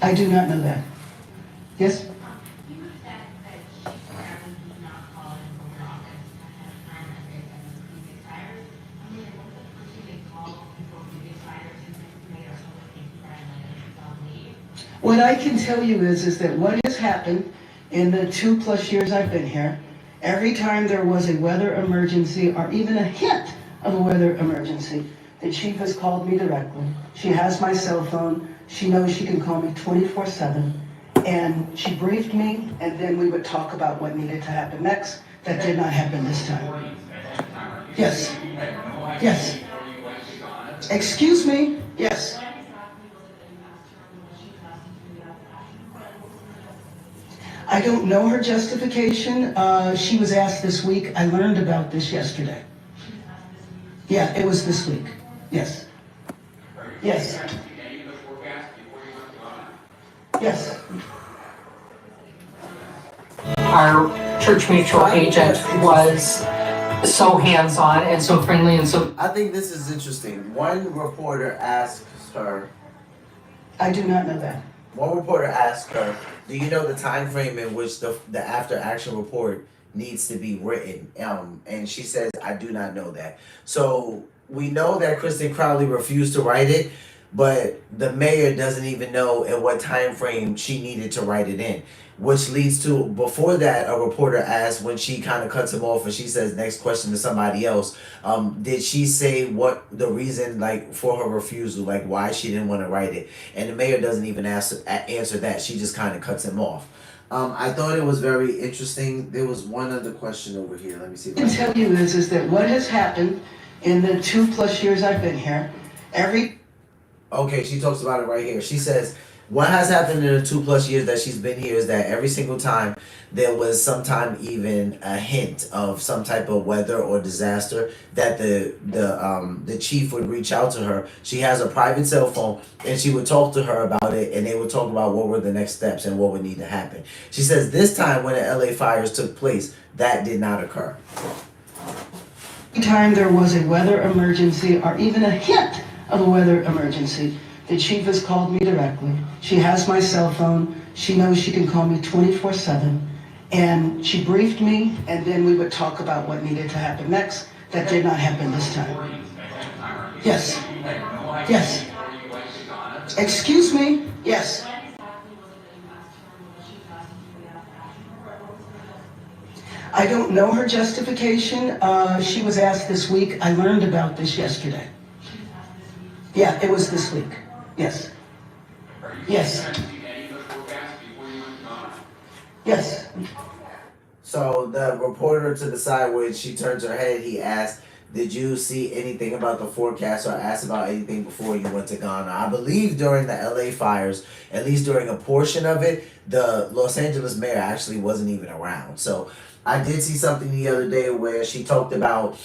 I do not know that. Yes? What I can tell you is that what has happened in the 2+ years I've been here, every time there was a weather emergency or even a hint of a weather emergency, the chief has called me directly. She has my cell phone. She knows she can call me 24/7. And she briefed me, and then we would talk about what needed to happen next. That did not happen this time. Yes. Yes. Excuse me? Yes. I don't know her justification. She was asked this week. I learned about this yesterday. Yeah, it was this week. Yes. Yes. Yes. Our church mutual agent was so hands-on and so friendly and so... I think this is interesting. One reporter asked her... I do not know that. One reporter asked her, do you know the time frame in which the after action report needs to be written? And she says, I do not know that. So we know that Kristen Crowley refused to write it, but the mayor doesn't even know in what time frame she needed to write it in. Which leads to, before that, a reporter asked, when she kind of cuts him off and she says, next question to somebody else, did she say what the reason, like, for her refusal, like why she didn't want to write it? And the mayor doesn't even answer that. She just kind of cuts him off. I thought it was very interesting. There was one other question over here. Let me see. What I can tell you is that what has happened in the 2+ years I've been here, Okay, she talks about it right here. She says, what has happened in the 2+ years that she's been here is that every single time there was sometime even a hint of some type of weather or disaster, that the chief would reach out to her. She has a private cell phone, and she would talk to her about it, and they would talk about what were the next steps and what would need to happen. She says this time when the LA fires took place, that did not occur. Every time there was a weather emergency or even a hint of a weather emergency, the chief has called me directly. She has my cell phone. She knows she can call me 24/7. And she briefed me, and then we would talk about what needed to happen next. That did not happen this time. Yes. Yes. Excuse me? Yes. I don't know her justification. She was asked this week. I learned about this yesterday. Yeah, it was this week. Yes. Yes. Yes. So the reporter to the side where she turns her head, he asked, did you see anything about the forecast or asked about anything before you went to Ghana? I believe during the LA fires, at least during a portion of it, the Los Angeles mayor actually wasn't even around. So I did see something the other day where she talked about,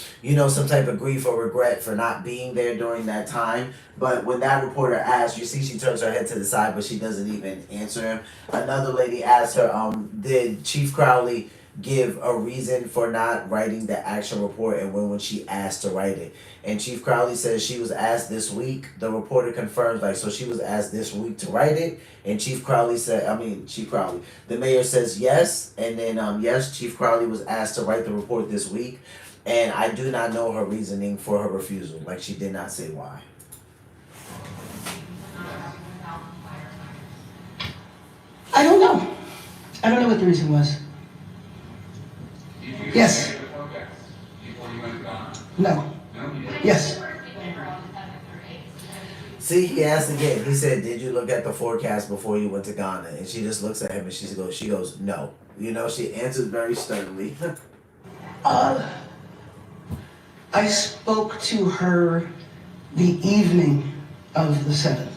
some type of grief or regret for not being there during that time. But when that reporter asked, you see she turns her head to the side, but she doesn't even answer him. Another lady asked her, did Chief Crowley give a reason for not writing the action report and when she asked to write it? And Chief Crowley says she was asked this week. The reporter confirms, so she was asked this week to write it. And Chief Crowley, the mayor says yes. And then, yes, Chief Crowley was asked to write the report this week. And I do not know her reasoning for her refusal. She did not say why. I don't know. I don't know what the reason was. Yes. No. Yes. See, he asked again. He said, did you look at the forecast before you went to Ghana? And she just looks at him and she goes, no. She answered very sternly. I spoke to her the evening of the 7th.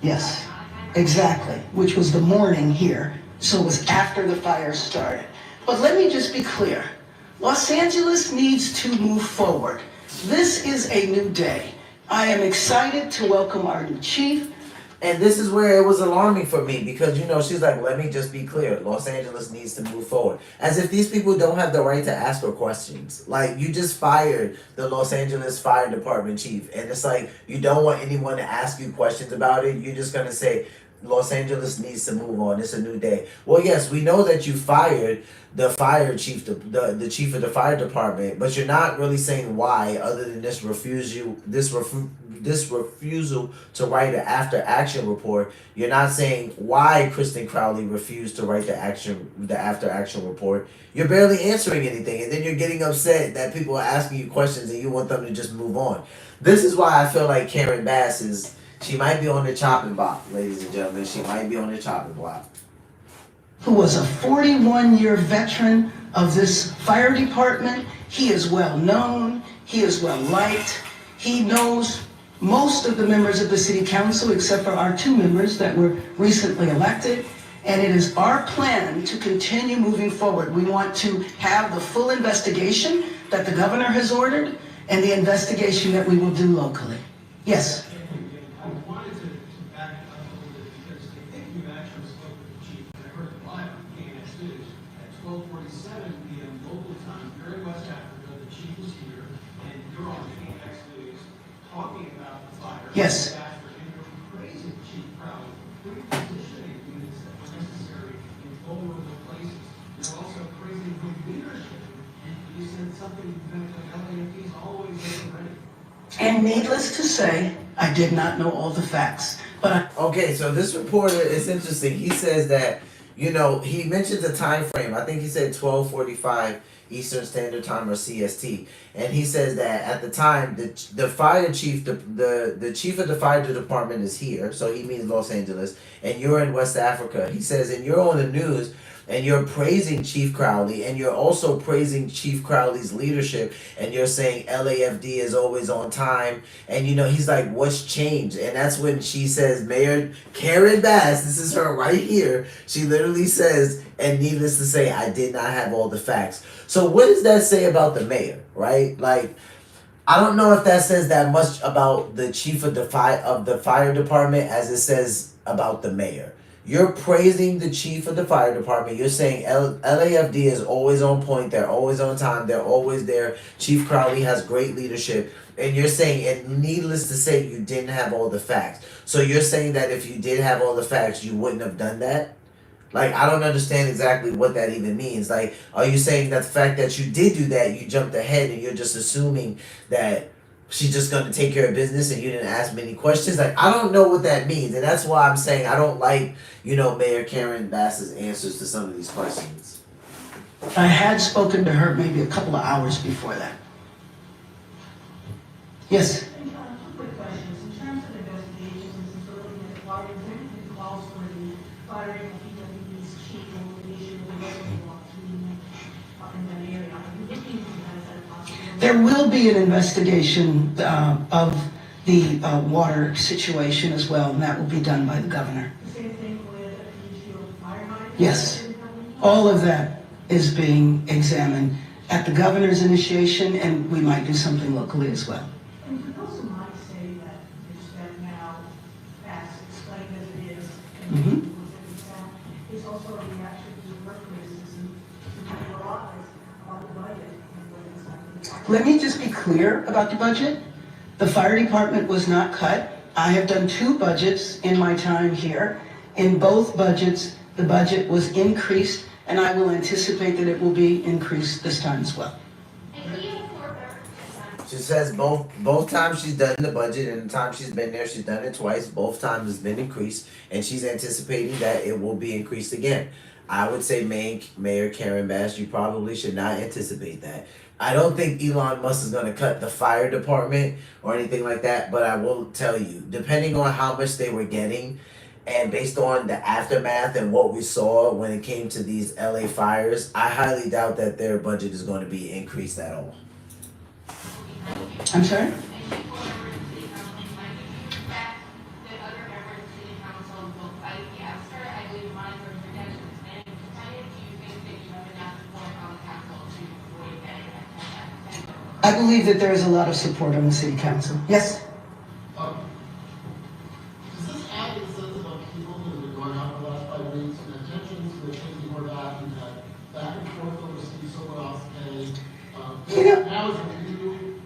Yes, exactly, which was the morning here. So it was after the fire started. But let me just be clear. Los Angeles needs to move forward. This is a new day. I am excited to welcome our new chief. And this is where it was alarming for me because, she's like, let me just be clear. Los Angeles needs to move forward. As if these people don't have the right to ask her questions. You just fired the Los Angeles Fire Department chief. And it's you don't want anyone to ask you questions about it. You're just going to say, Los Angeles needs to move on. It's a new day. Well, yes, we know that you fired the fire chief, the chief of the fire department, but you're not really saying why, other than this refusal to write an after action report. You're not saying why Kristen Crowley refused to write the after action report. You're barely answering anything, and then you're getting upset that people are asking you questions and you want them to just move on. This is why I feel like Karen Bass she might be on the chopping block, ladies and gentlemen. She might be on the chopping block. Who was a 41-year veteran of this fire department. He is well known. He is well liked. He knows most of the members of the city council, except for our 2 members that were recently elected. And it is our plan to continue moving forward. We want to have the full investigation that the governor has ordered and the investigation that we will do locally. Yes. Yes. And needless to say, I did not know all the facts. Okay, so this reporter is interesting. He says that, he mentions a time frame. I think he said 12:45 Eastern Standard Time or CST. And he says that at the time, the fire chief, the chief of the fire department is here. So he means Los Angeles. And you're in West Africa. He says, and you're on the news and you're praising Chief Crowley, and you're also praising Chief Crowley's leadership, and you're saying LAFD is always on time, and he's like, what's changed? And that's when she says, Mayor Karen Bass, this is her right here, she literally says, and needless to say, I did not have all the facts. So what does that say about the mayor, right? I don't know if that says that much about the chief of the fire department as it says about the mayor. You're praising the chief of the fire department. You're saying LAFD is always on point. They're always on time. They're always there. Chief Crowley has great leadership. And you're saying, and needless to say, you didn't have all the facts. So you're saying that if you did have all the facts, you wouldn't have done that? I don't understand exactly what that even means. Are you saying that the fact that you did do that, you jumped ahead and you're just assuming that she's just going to take care of business and you didn't ask many questions? I don't know what that means. And that's why I'm saying I don't like, Mayor Karen Bass's answers to some of these questions. I had spoken to her maybe a couple of hours before that. Yes? Two quick questions. In terms of investigations and sort of looking at the calls for the firing of PWD's chief and litigation with the reservoir, There will be an investigation of the water situation as well, and that will be done by the governor. The same thing with the issue of fire hydrants? Yes, all of that is being examined at the governor's initiation, and we might do something locally as well. And for those who might say that it's that now, as explained as it is, and it's also a reaction to the work criticism, to realize about the budget and what it's like. Let me just be clear about the budget. The fire department was not cut. I have done 2 budgets in my time here. In both budgets, the budget was increased, and I will anticipate that it will be increased this time as well. She says both times she's done the budget, and the time she's been there, she's done it twice. Both times it's been increased, and she's anticipating that it will be increased again. I would say, Mayor Karen Bass, you probably should not anticipate that. I don't think Elon Musk is going to cut the fire department or anything like that, but I will tell you, depending on how much they were getting, and based on the aftermath and what we saw when it came to these LA fires, I highly doubt that their budget is going to be increased at all. I'm sorry? I believe that there is a lot of support on the city council. Yes? Does this add to the sense of upheaval that has been going on for the last 5 weeks, and attention to the changing more back and back and forth over someone else pay? Now is a review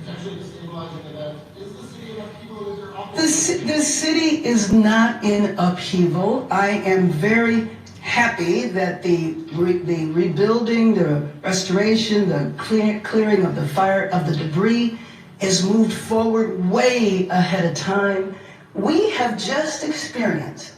potentially destabilizing event. Is the city in upheaval? Is there awful? The city is not in upheaval. I am very happy that the rebuilding, the restoration, the clearing of the fire, of the debris is moved forward way ahead of time. We have just experienced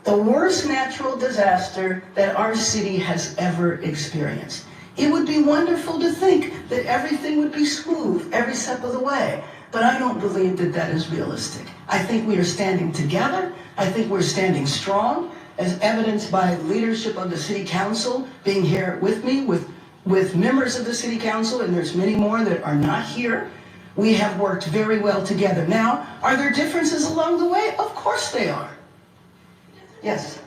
the worst natural disaster that our city has ever experienced. It would be wonderful to think that everything would be smooth every step of the way, but I don't believe that that is realistic. I think we are standing together. I think we're standing strong, as evidenced by the leadership of the city council being here with me, with members of the city council, and there's many more that are not here. We have worked very well together. Now, are there differences along the way? Of course they are. Yes.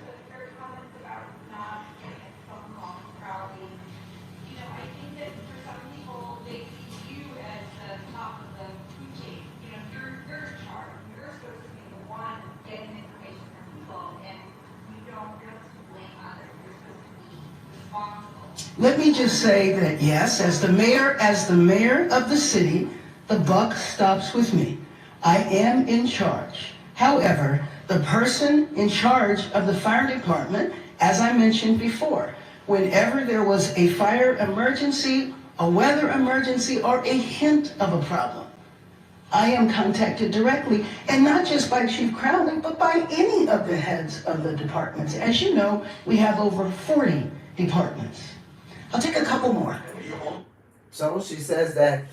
Let me just say that yes, as the mayor of the city, the buck stops with me. I am in charge. However, the person in charge of the fire department, as I mentioned before, whenever there was a fire emergency, a weather emergency, or a hint of a problem, I am contacted directly, and not just by Chief Crowley, but by any of the heads of the departments. As you know, we have over 40 departments. I'll take a couple more. So she says that,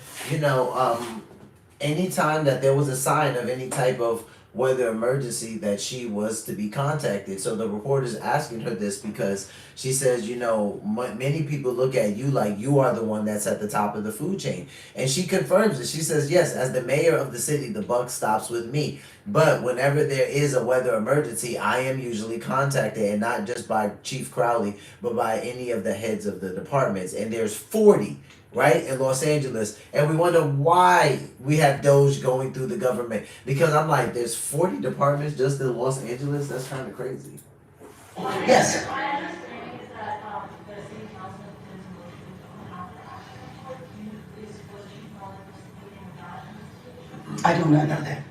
anytime that there was a sign of any type of weather emergency, that she was to be contacted. So the reporter's asking her this because she says, many people look at you like you are the one that's at the top of the food chain. And she confirms it. She says, yes, as the mayor of the city, the buck stops with me. But whenever there is a weather emergency, I am usually contacted, and not just by Chief Crowley, but by any of the heads of the departments. And there's 40, right, in Los Angeles. And we wonder why we have Doge going through the government. Because I'm like, there's 40 departments just in Los Angeles? That's kind of crazy. Yes. My understanding is that the city council is looking on how is what you call it, I do not know that.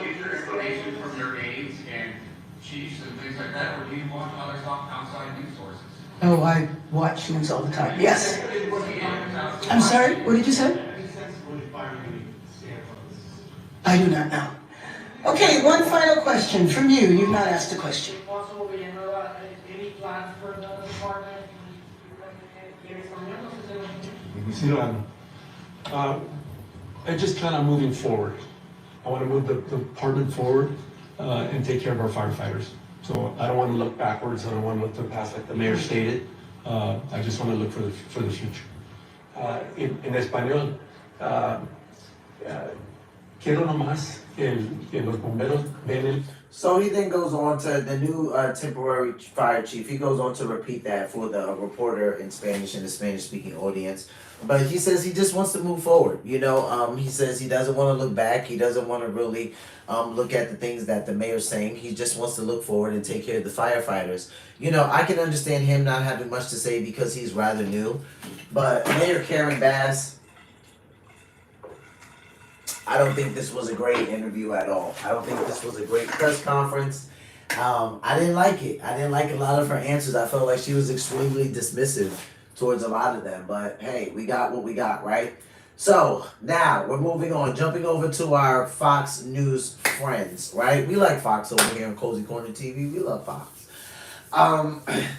Get your information from your aides and chiefs and things like that, or do you want other outside news sources? Oh, I watch news all the time. Yes. I'm sorry, what did you say? I do not know. Okay, one final question from you. You've not asked a question. any plans for the department? And just kind of moving forward. I want to move the department forward and take care of our firefighters. So I don't want to look backwards. I don't want to look to the past, like the mayor stated. I just want to look for the future. en español, quiero nomás que los bomberos ven el. So he then goes on to the new temporary fire chief. He goes on to repeat that for the reporter in Spanish and the Spanish-speaking audience. But he says he just wants to move forward. You know, he says he doesn't want to look back. He doesn't want to really look at the things that the mayor's saying. He just wants to look forward and take care of the firefighters. You know, I can understand him not having much to say because he's rather new. But Mayor Karen Bass, I don't think this was a great interview at all. I don't think this was a great press conference. I didn't like it. I didn't like a lot of her answers. I felt like she was extremely dismissive towards a lot of them. But hey, we got what we got, right? So now we're moving on, jumping over to our Fox News friends, right? We like Fox over here on Cozy Corner TV. We love Fox.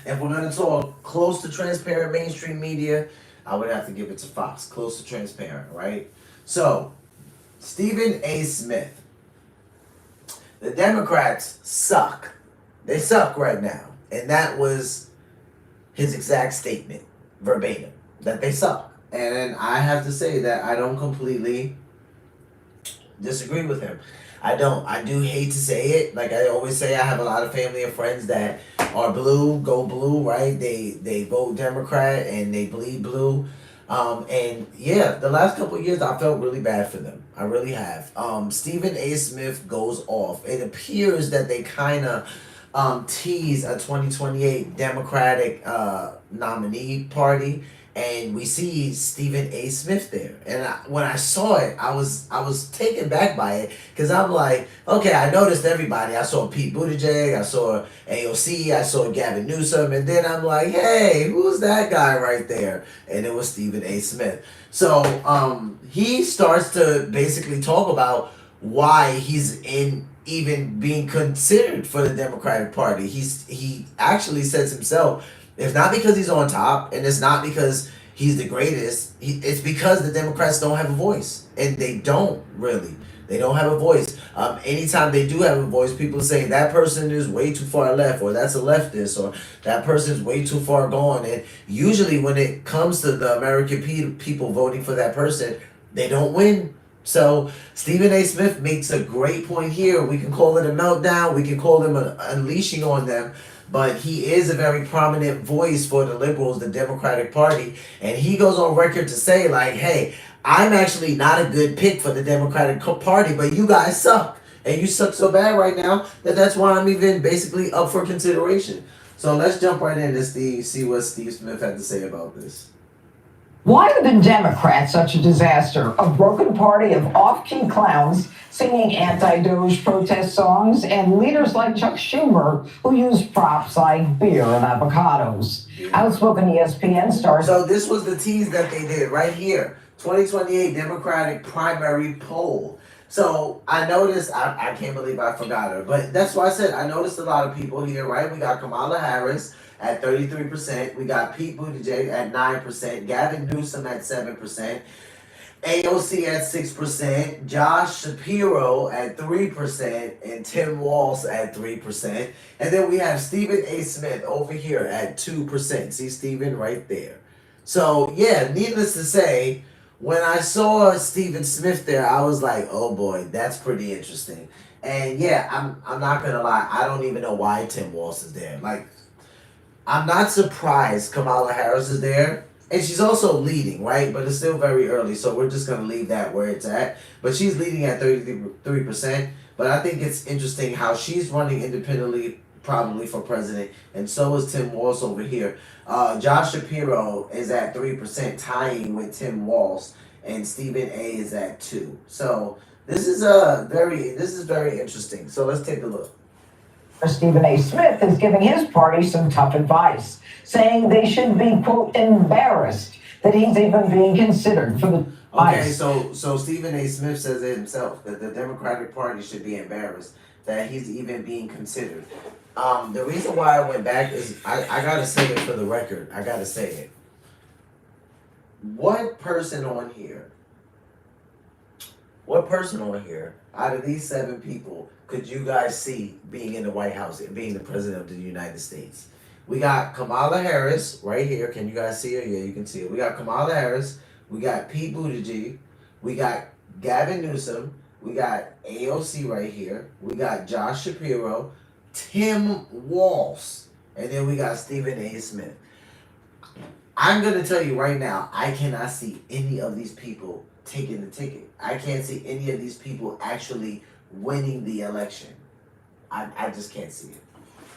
If we're gonna talk close to transparent mainstream media, I would have to give it to Fox. Close to transparent, right? So Stephen A. Smith. The Democrats suck. They suck right now. And that was his exact statement, verbatim, that they suck. And I have to say that I don't completely disagree with him. I don't. I do hate to say it. Like I always say, I have a lot of family and friends that are blue, go blue, right? They vote Democrat and they bleed blue. And yeah, the last couple of years I felt really bad for them. I really have. Stephen A. Smith goes off. It appears that they kind of tease a 2028 Democratic nominee party, and we see Stephen A. Smith there. And when I saw it, I was taken back by it because I'm like, okay, I noticed everybody. I saw Pete Buttigieg, I saw AOC, I saw Gavin Newsom, and then I'm like, hey, who's that guy right there? And it was Stephen A. Smith. So he starts to basically talk about why he's even being considered for the Democratic Party. He actually says himself, it's not because he's on top, and it's not because he's the greatest. It's because the Democrats don't have a voice, and they don't really. They don't have a voice. Anytime they do have a voice, people say that person is way too far left, or that's a leftist, or that person is way too far gone. And usually, when it comes to the American people voting for that person, they don't win. So Stephen A. Smith makes a great point here. We can call it a meltdown. We can call them an unleashing on them. But he is a very prominent voice for the liberals, the Democratic Party. And he goes on record to say, like, hey, I'm actually not a good pick for the Democratic Party, but you guys suck. And you suck so bad right now that's why I'm even basically up for consideration. So let's jump right in and see what Steve Smith had to say about this. Why are the Democrats such a disaster? A broken party of off-key clowns singing anti-Doge protest songs and leaders like Chuck Schumer who use props like beer and avocados. Outspoken ESPN stars. So this was the tease that they did right here. 2028 Democratic primary poll. So I noticed, I can't believe I forgot her, but that's why I said I noticed a lot of people here, right? We got Kamala Harris at 33%. We got Pete Buttigieg at 9%. Gavin Newsom at 7%. AOC at 6%. Josh Shapiro at 3%. And Tim Walz at 3%. And then we have Stephen A. Smith over here at 2%. See Stephen right there. So yeah, needless to say, when I saw Stephen Smith there, I was like, oh boy, that's pretty interesting. And yeah, I'm not gonna lie, I don't even know why Tim Walz is there. Like, I'm not surprised Kamala Harris is there. And she's also leading, right? But it's still very early, so we're just going to leave that where it's at. But she's leading at 33%. But I think it's interesting how she's running independently, probably for president. And so is Tim Walz over here. Josh Shapiro is at 3%, tying with Tim Walz. And Stephen A. is at 2%. So this is very interesting. So let's take a look. Stephen A. Smith is giving his party some tough advice, saying they should be, quote, embarrassed that he's even being considered for the Okay, so Stephen A. Smith says it himself, that the Democratic Party should be embarrassed that he's even being considered. The reason why I went back is, I gotta say it for the record, I gotta say it. What person on here out of these 7 people could you guys see being in the White House and being the president of the United States? We got Kamala Harris right here. Can you guys see her? Yeah, you can see her. We got Kamala Harris. We got Pete Buttigieg. We got Gavin Newsom. We got AOC right here. We got Josh Shapiro, Tim Walz, and then we got Stephen A. Smith. I'm going to tell you right now, I cannot see any of these people taking the ticket. I can't see any of these people actually winning the election. I just can't see it.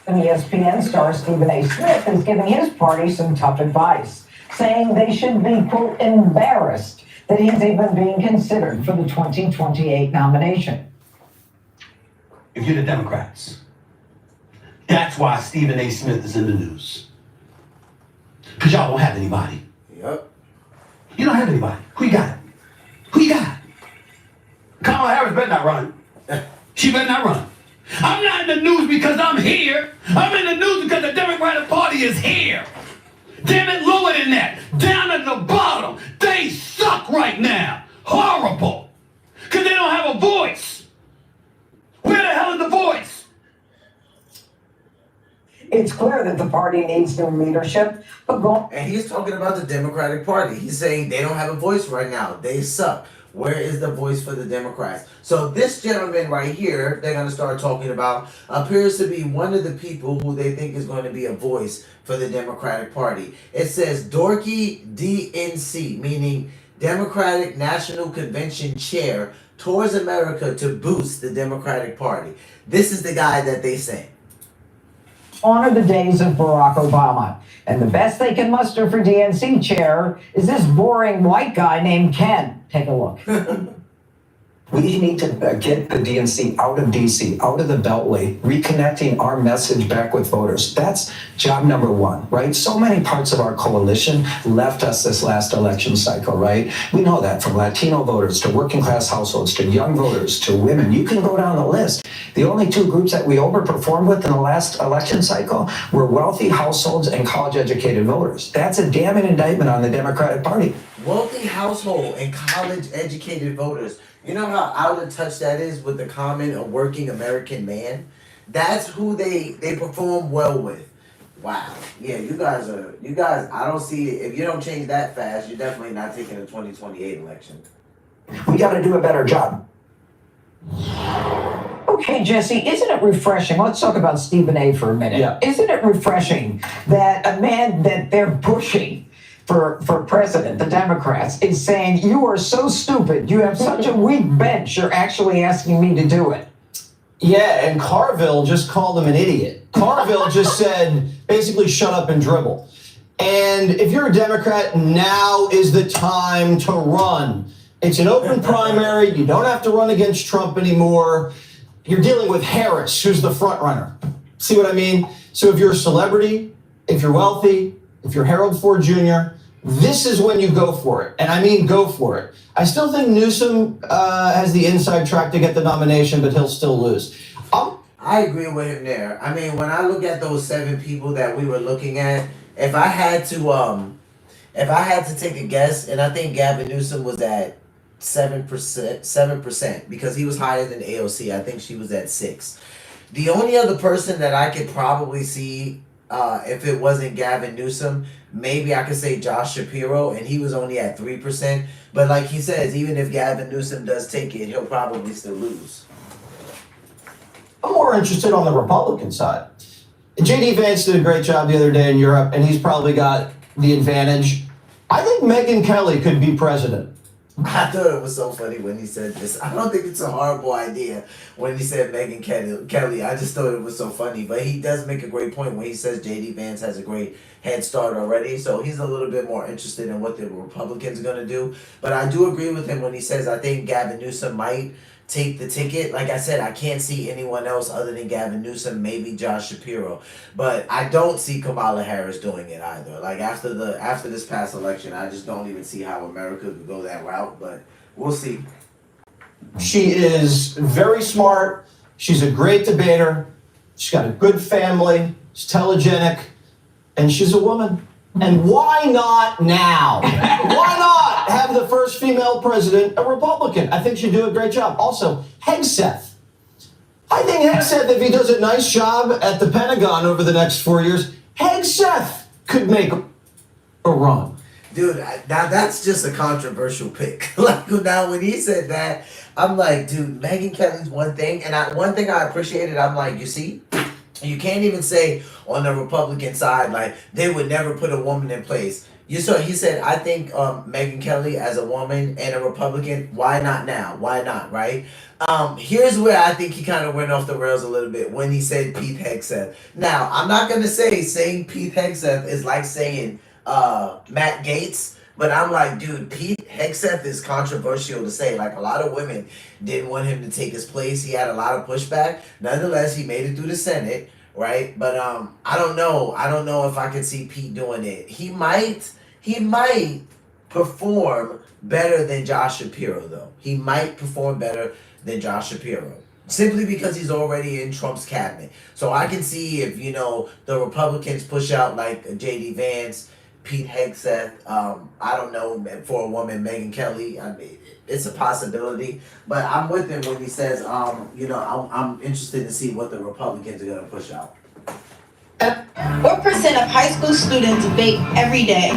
And ESPN star Stephen A. Smith is giving his party some tough advice, saying they should be, quote, embarrassed that he's even being considered for the 2028 nomination. If you're the Democrats, that's why Stephen A. Smith is in the news. Because y'all don't have anybody. Yep. You don't have anybody. Who you got? Who you got? Kamala Harris better not run. She better not run. I'm not in the news because I'm here. I'm in the news because the Democratic Party is here. Damn it, lower than that. Down at the bottom. They suck right now. Horrible. Because they don't have a voice. Where the hell is the voice? It's clear that the party needs new leadership, but and he's talking about the Democratic Party. He's saying they don't have a voice right now. They suck. Where is the voice for the Democrats? So this gentleman right here, they're going to start talking about, appears to be one of the people who they think is going to be a voice for the Democratic Party. It says Dorky DNC, meaning Democratic National Convention Chair, tours America to boost the Democratic Party. This is the guy that they say. honor the days of Barack Obama. And the best they can muster for DNC chair is this boring white guy named Ken. Take a look. We need to get the DNC out of DC, out of the Beltway, reconnecting our message back with voters. That's job number one, right? So many parts of our coalition left us this last election cycle, right? We know that, from Latino voters to working class households to young voters to women. You can go down the list. The only two groups that we overperformed with in the last election cycle were wealthy households and college-educated voters. That's a damning indictment on the Democratic Party. Wealthy household and college-educated voters. You know how out of touch that is with the common or working American man? That's who they perform well with. Wow. Yeah, you guys, I don't see it. If you don't change that fast, you're definitely not taking the 2028 election. We got to do a better job. Okay, Jesse, isn't it refreshing? Let's talk about Stephen A. for a minute. Yeah. Isn't it refreshing that a man that they're pushing for president, the Democrats, is saying, you are so stupid, you have such a weak bench, you're actually asking me to do it? Yeah, and Carville just called him an idiot. Carville just said, basically, shut up and dribble. And if you're a Democrat, now is the time to run. It's an open primary. You don't have to run against Trump anymore. You're dealing with Harris, who's the front runner. See what I mean? So if you're a celebrity, if you're wealthy, if you're Harold Ford Jr., this is when you go for it. And I mean go for it. I still think Newsom has the inside track to get the nomination, but he'll still lose. I agree with him there. I mean, when I look at those 7 people that we were looking at, if I had to take a guess, and I think Gavin Newsom was at 7%, because he was higher than AOC. I think she was at 6. The only other person that I could probably see, if it wasn't Gavin Newsom, maybe I could say Josh Shapiro, and he was only at 3%. But like he says, even if Gavin Newsom does take it, he'll probably still lose. I'm more interested on the Republican side. J.D. Vance did a great job the other day in Europe, and he's probably got the advantage. I think Megyn Kelly could be president. I thought it was so funny when he said this. I don't think it's a horrible idea when he said Megyn Kelly. I just thought it was so funny. But he does make a great point when he says J.D. Vance has a great head start already. So he's a little bit more interested in what the Republicans are going to do. But I do agree with him when he says I think Gavin Newsom might take the ticket. Like I said, I can't see anyone else other than Gavin Newsom, maybe Josh Shapiro. But I don't see Kamala Harris doing it either. Like after this past election, I just don't even see how America could go that route. But we'll see. She is very smart. She's a great debater. She's got a good family. She's telegenic. And she's a woman. And why not now? Why not have the first female president a Republican? I think she'd do a great job. Also, Hegseth. I think Hegseth, if he does a nice job at the Pentagon over the next 4 years, Hegseth could make a run. Dude, now that's just a controversial pick. Like now when he said that, I'm like, dude, Megyn Kelly's one thing, and one thing I appreciated. I'm like, you see, you can't even say on the Republican side like they would never put a woman in place. You saw he said, I think Megyn Kelly as a woman and a Republican, why not now? Why not, right? Here's where I think he kind of went off the rails a little bit when he said Pete Hegseth. Now, I'm not gonna say saying Pete Hegseth is like saying Matt Gaetz, but I'm like, dude, Pete Hegseth is controversial to say. Like a lot of women didn't want him to take his place. He had a lot of pushback. Nonetheless, he made it through the Senate, right? But I don't know. I don't know if I could see Pete doing it. He might perform better than Josh Shapiro, though. He might perform better than Josh Shapiro. Simply because he's already in Trump's cabinet. So I can see if, the Republicans push out like J.D. Vance, Pete Hegseth, I don't know, for a woman, Megyn Kelly. I mean, it's a possibility. But I'm with him when he says, I'm interested to see what the Republicans are going to push out. What percent of high school students vape every day?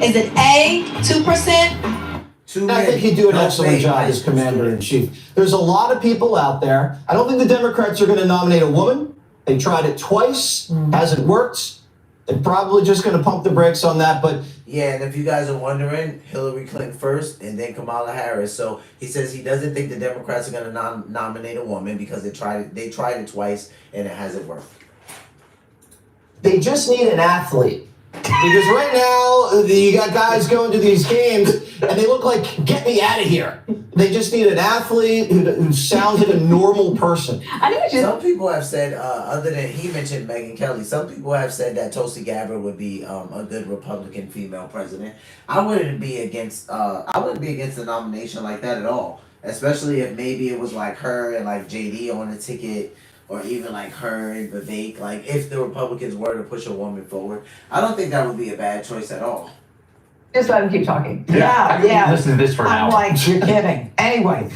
Is it A, 2%? I think he'd do an excellent job as commander-in-chief. There's a lot of people out there. I don't think the Democrats are going to nominate a woman. They tried it twice, hasn't worked. They're probably just going to pump the brakes on that, but... Yeah, and if you guys are wondering, Hillary Clinton first, and then Kamala Harris. So he says he doesn't think the Democrats are going to nominate a woman because they tried it twice, and it hasn't worked. They just need an athlete. Because right now, you got guys going to these games, and they look like, get me out of here. They just need an athlete who sounds like a normal person. Some people have said, other than he mentioned Megyn Kelly, some people have said that Tulsi Gabbard would be a good Republican female president. I wouldn't be against a nomination like that at all. Especially if maybe it was like her and like JD on the ticket. Or even like her and Vivek, like if the Republicans were to push a woman forward, I don't think that would be a bad choice at all. Just let him keep talking. Yeah. Listen to this for I'm now. like, you're kidding. Anyway,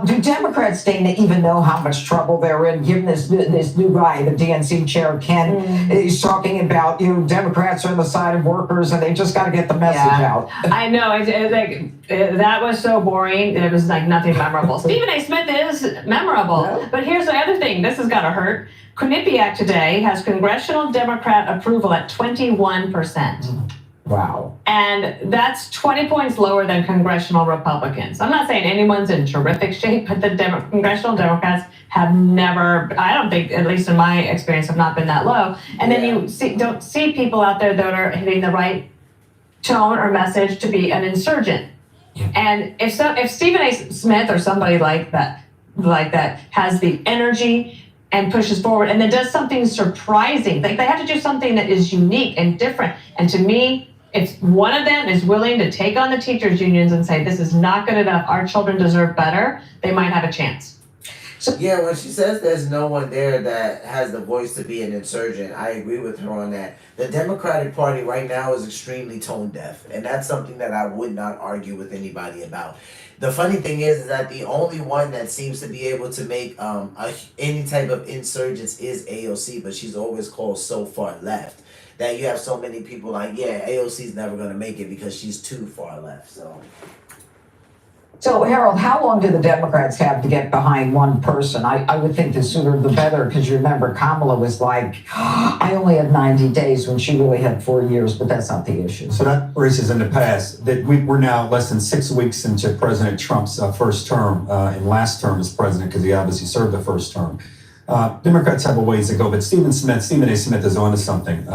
do Democrats, Dana, even know how much trouble they're in? Given this new guy, the DNC chair, Ken, he's talking about, Democrats are on the side of workers and they just got to get the message out. I know. That was so boring. It was like nothing memorable. Stephen A. Smith is memorable. But here's the other thing. This has got to hurt. Quinnipiac today has congressional Democrat approval at 21%. Wow. And that's 20 points lower than congressional Republicans. I'm not saying anyone's in terrific shape, but the congressional Democrats have never, I don't think, at least in my experience, have not been that low. And then you don't see people out there that are hitting the right tone or message to be an insurgent. And if Stephen A. Smith or somebody like that has the energy and pushes forward and then does something surprising, like they have to do something that is unique and different. And to me, if one of them is willing to take on the teachers unions and say, this is not good enough, our children deserve better, they might have a chance. Yeah, when she says there's no one there that has the voice to be an insurgent, I agree with her on that. The Democratic Party right now is extremely tone deaf, and that's something that I would not argue with anybody about. The funny thing is that the only one that seems to be able to make any type of insurgents is AOC, but she's always called so far left that you have so many people like, yeah, AOC's never going to make it because she's too far left. So, Harold, how long do the Democrats have to get behind one person? I would think the sooner the better, because you remember Kamala was like, I only had 90 days when she really had 4 years, but that's not the issue. So that race is in the past. That we're now less than 6 weeks into President Trump's first term and last term as president, because he obviously served the first term. Democrats have a ways to go, but Stephen A. Smith is onto something.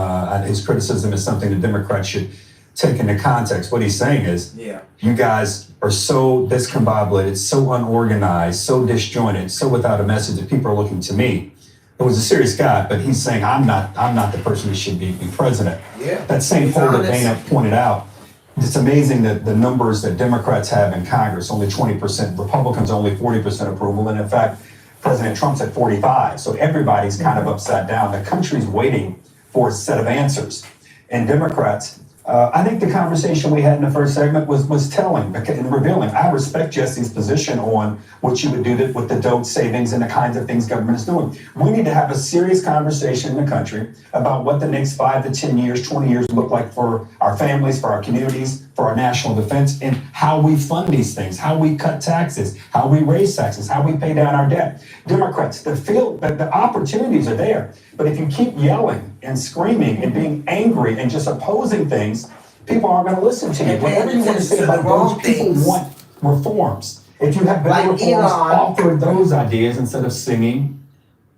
His criticism is something the Democrats should take into context. What he's saying is, you guys are so discombobulated, so unorganized, so disjointed, so without a message that people are looking to me. It was a serious guy, but he's saying I'm not the person who should be president. Yeah. That same poll that Dana pointed out, it's amazing that the numbers that Democrats have in Congress, only 20%, Republicans only 40% approval, and in fact, President Trump's at 45%. So everybody's kind of upside down. The country's waiting for a set of answers. And Democrats, I think the conversation we had in the first segment was telling and revealing. I respect Jesse's position on what you would do with the DOTE savings and the kinds of things government is doing. We need to have a serious conversation in the country about what the next 5 to 10 years, 20 years look like for our families, for our communities, for our national defense, and how we fund these things, how we cut taxes, how we raise taxes, how we pay down our debt. Democrats, the opportunities are there, but if you keep yelling and screaming and being angry and just opposing things, people aren't going to listen to you. Whatever you want to say about those, people want reforms. If you have better reforms, offer those ideas instead of singing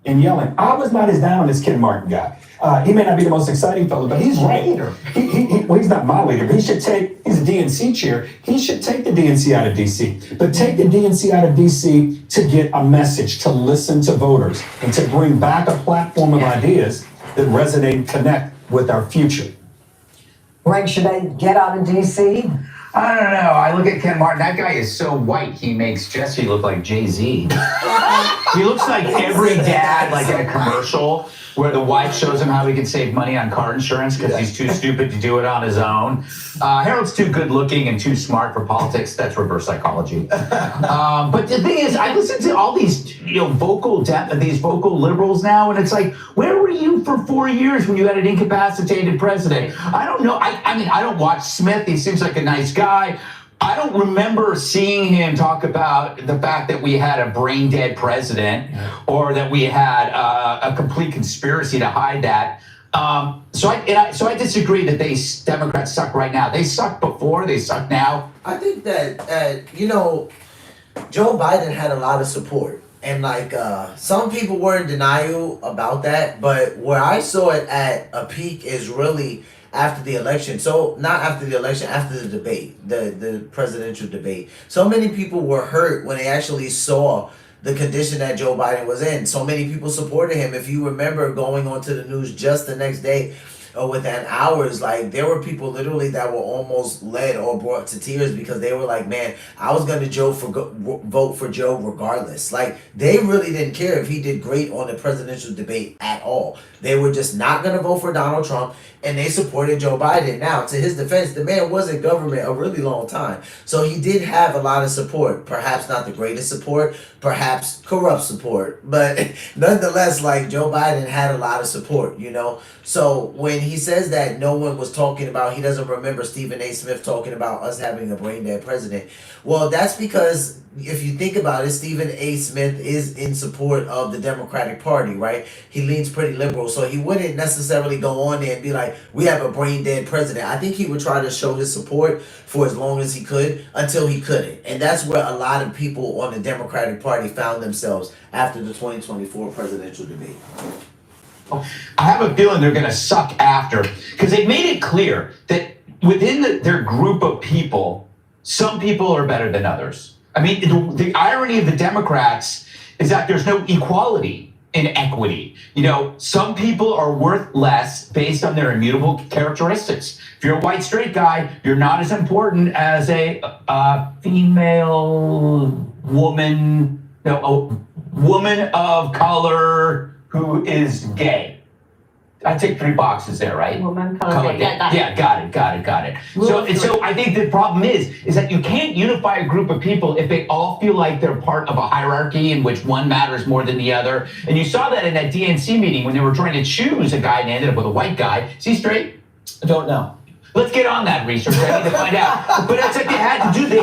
and yelling. I was not as down as Ken Martin guy. He may not be the most exciting fellow, but he's right. Well, he's not my leader, but he's a DNC chair. He should take the DNC out of DC, but take the DNC out of DC to get a message, to listen to voters, and to bring back a platform of ideas that resonate and connect with our future. Greg, should they get out of DC? I don't know. I look at Ken Martin. That guy is so white. He makes Jesse look like Jay-Z. He looks like every dad, like in a commercial, where the wife shows him how he can save money on car insurance because he's too stupid to do it on his own. Harold's too good looking and too smart for politics. That's reverse psychology. But the thing is, I listen to all these, these vocal liberals now, and it's like, where were you for 4 years when you had an incapacitated president? I don't know. I mean, I don't watch Smith. He seems like a nice guy. I don't remember seeing him talk about the fact that we had a brain dead president or that we had a complete conspiracy to hide that. So I disagree that Democrats suck right now. They suck before, they suck now. I think that, Joe Biden had a lot of support. And some people were in denial about that. But where I saw it at a peak is really after the election. So not after the election, after the debate, the presidential debate. So many people were hurt when they actually saw the condition that Joe Biden was in. So many people supported him. If you remember going onto the news just the next day, or within hours, there were people literally that were almost led or brought to tears because they were like, man, I was going to vote for Joe regardless. They really didn't care if he did great on the presidential debate at all. They were just not going to vote for Donald Trump, and they supported Joe Biden. Now, to his defense, the man was in government a really long time. So he did have a lot of support. Perhaps not the greatest support, perhaps corrupt support. But nonetheless, Joe Biden had a lot of support, So when he says that no one was talking about, he doesn't remember Stephen A. Smith talking about us having a brain dead president. Well, that's because if you think about it, Stephen A. Smith is in support of the Democratic Party, right? He leans pretty liberal, so he wouldn't necessarily go on there and be like, we have a brain dead president. I think he would try to show his support for as long as he could until he couldn't. And that's where a lot of people on the Democratic Party found themselves after the 2024 presidential debate. I have a feeling they're going to suck after, because they've made it clear that within their group of people, some people are better than others. I mean, the irony of the Democrats is that there's no equality in equity. Some people are worth less based on their immutable characteristics. If you're a white straight guy, you're not as important as a female woman, a woman of color who is gay. I take 3 boxes there, right? Woman, color, yeah, got it. So I think the problem is that you can't unify a group of people if they all feel like they're part of a hierarchy in which one matters more than the other. And you saw that in that DNC meeting when they were trying to choose a guy and ended up with a white guy. Is he straight? I don't know. Let's get on that research. I need to find out. But that's what they had to do. They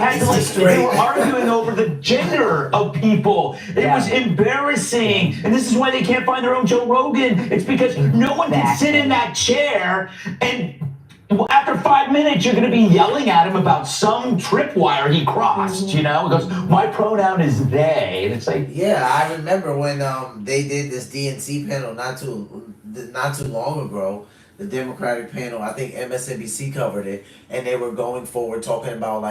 were arguing over the gender of people. It was embarrassing. And this is why they can't find their own Joe Rogan. It's because no one can sit in that chair and after 5 minutes, you're going to be yelling at him about some tripwire he crossed, He goes, my pronoun is they. And it's like... Yeah, I remember when they did this DNC panel not too long ago. The Democratic panel, I think MSNBC covered it, and they were going forward talking about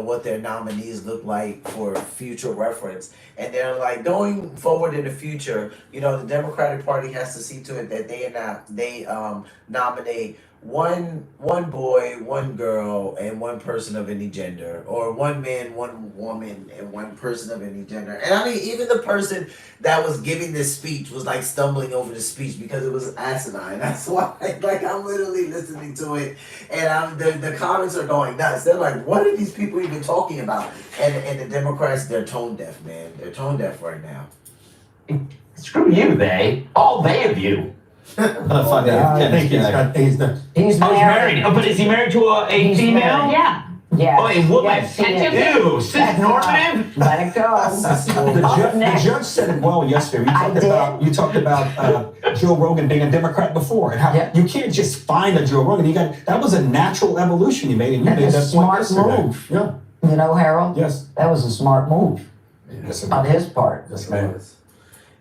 what their nominees look like for future reference. And they're like, going forward in the future, the Democratic Party has to see to it that they nominate one boy, one girl, and one person of any gender, or one man, one woman, and one person of any gender. And I mean, even the person that was giving this speech was like stumbling over the speech because it was asinine. That's why, like, I'm literally listening to it, and the comments are going nuts. They're like, "What are these people even talking about?" And the Democrats, they're tone deaf, man. They're tone deaf right now. Screw you, they. All they of you. I think He's married. Oh, but is he married to a female? Yeah. Yeah. Oh, a woman. Yes, he is. Ew, cis normative. Let it go. The judge said it well yesterday. You talked about Joe Rogan being a Democrat before, and how you can't just find a Joe Rogan. That was a natural evolution you made, and you made that smart point move. Yeah. You know, Harold? Yes. That was a smart move on his part. Yes, ma'am.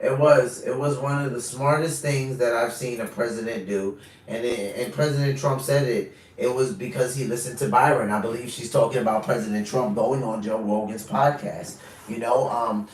It was one of the smartest things that I've seen a president do, and President Trump said it. It was because he listened to Byron. I believe she's talking about President Trump going on Joe Rogan's podcast. You know,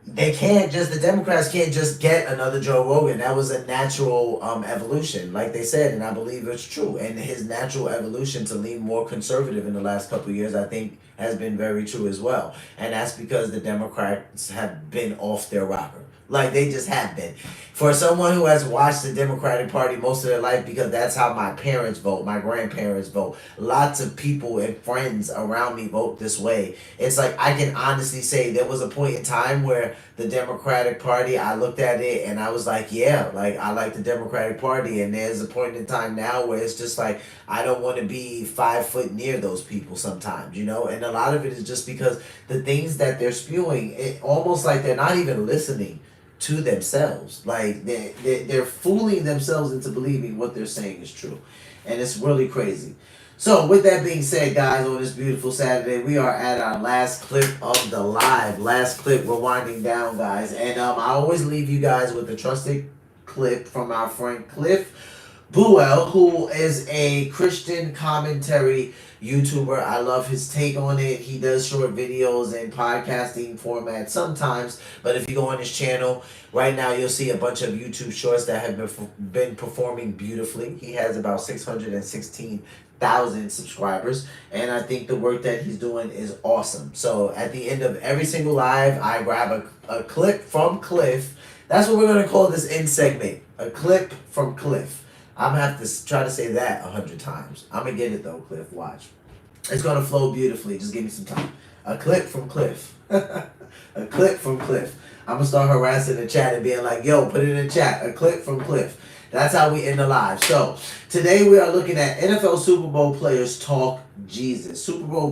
the Democrats can't just get another Joe Rogan. That was a natural evolution, like they said, and I believe it's true. And his natural evolution to lean more conservative in the last couple of years, I think, has been very true as well. And that's because the Democrats have been off their rocker. Like, they just have been. For someone who has watched the Democratic Party most of their life, because that's how my parents vote, my grandparents vote, lots of people and friends around me vote this way. It's like, I can honestly say there was a point in time where the Democratic Party, I looked at it and I was like, yeah, like, I like the Democratic Party. And there's a point in time now where it's just like, I don't want to be 5 foot near those people sometimes, you know? And a lot of it is just because the things that they're spewing, it almost like they're not even listening to themselves. Like, they're fooling themselves into believing what they're saying is true. And it's really crazy. So with that being said, guys, on this beautiful Saturday, we are at our last clip of the live. Last clip, we're winding down, guys. And I always leave you guys with a trusted clip from our friend Cliff Buell, who is a Christian commentary YouTuber. I love his take on it. He does short videos in podcasting format sometimes, but if you go on his channel right now, you'll see a bunch of YouTube shorts that have been performing beautifully. He has about 616,000 subscribers, and I think the work that he's doing is awesome. So at the end of every single live, I grab a clip from Cliff. That's what we're going to call this end segment, a clip from Cliff. I'm going to have to try to say that 100 times. I'm going to get it though, Cliff. Watch. It's going to flow beautifully. Just give me some time. A clip from Cliff. A clip from Cliff. I'm going to start harassing the chat and being like, yo, put it in the chat. A clip from Cliff. That's how we end the live. So today we are looking at NFL Super Bowl players talk Jesus. Super Bowl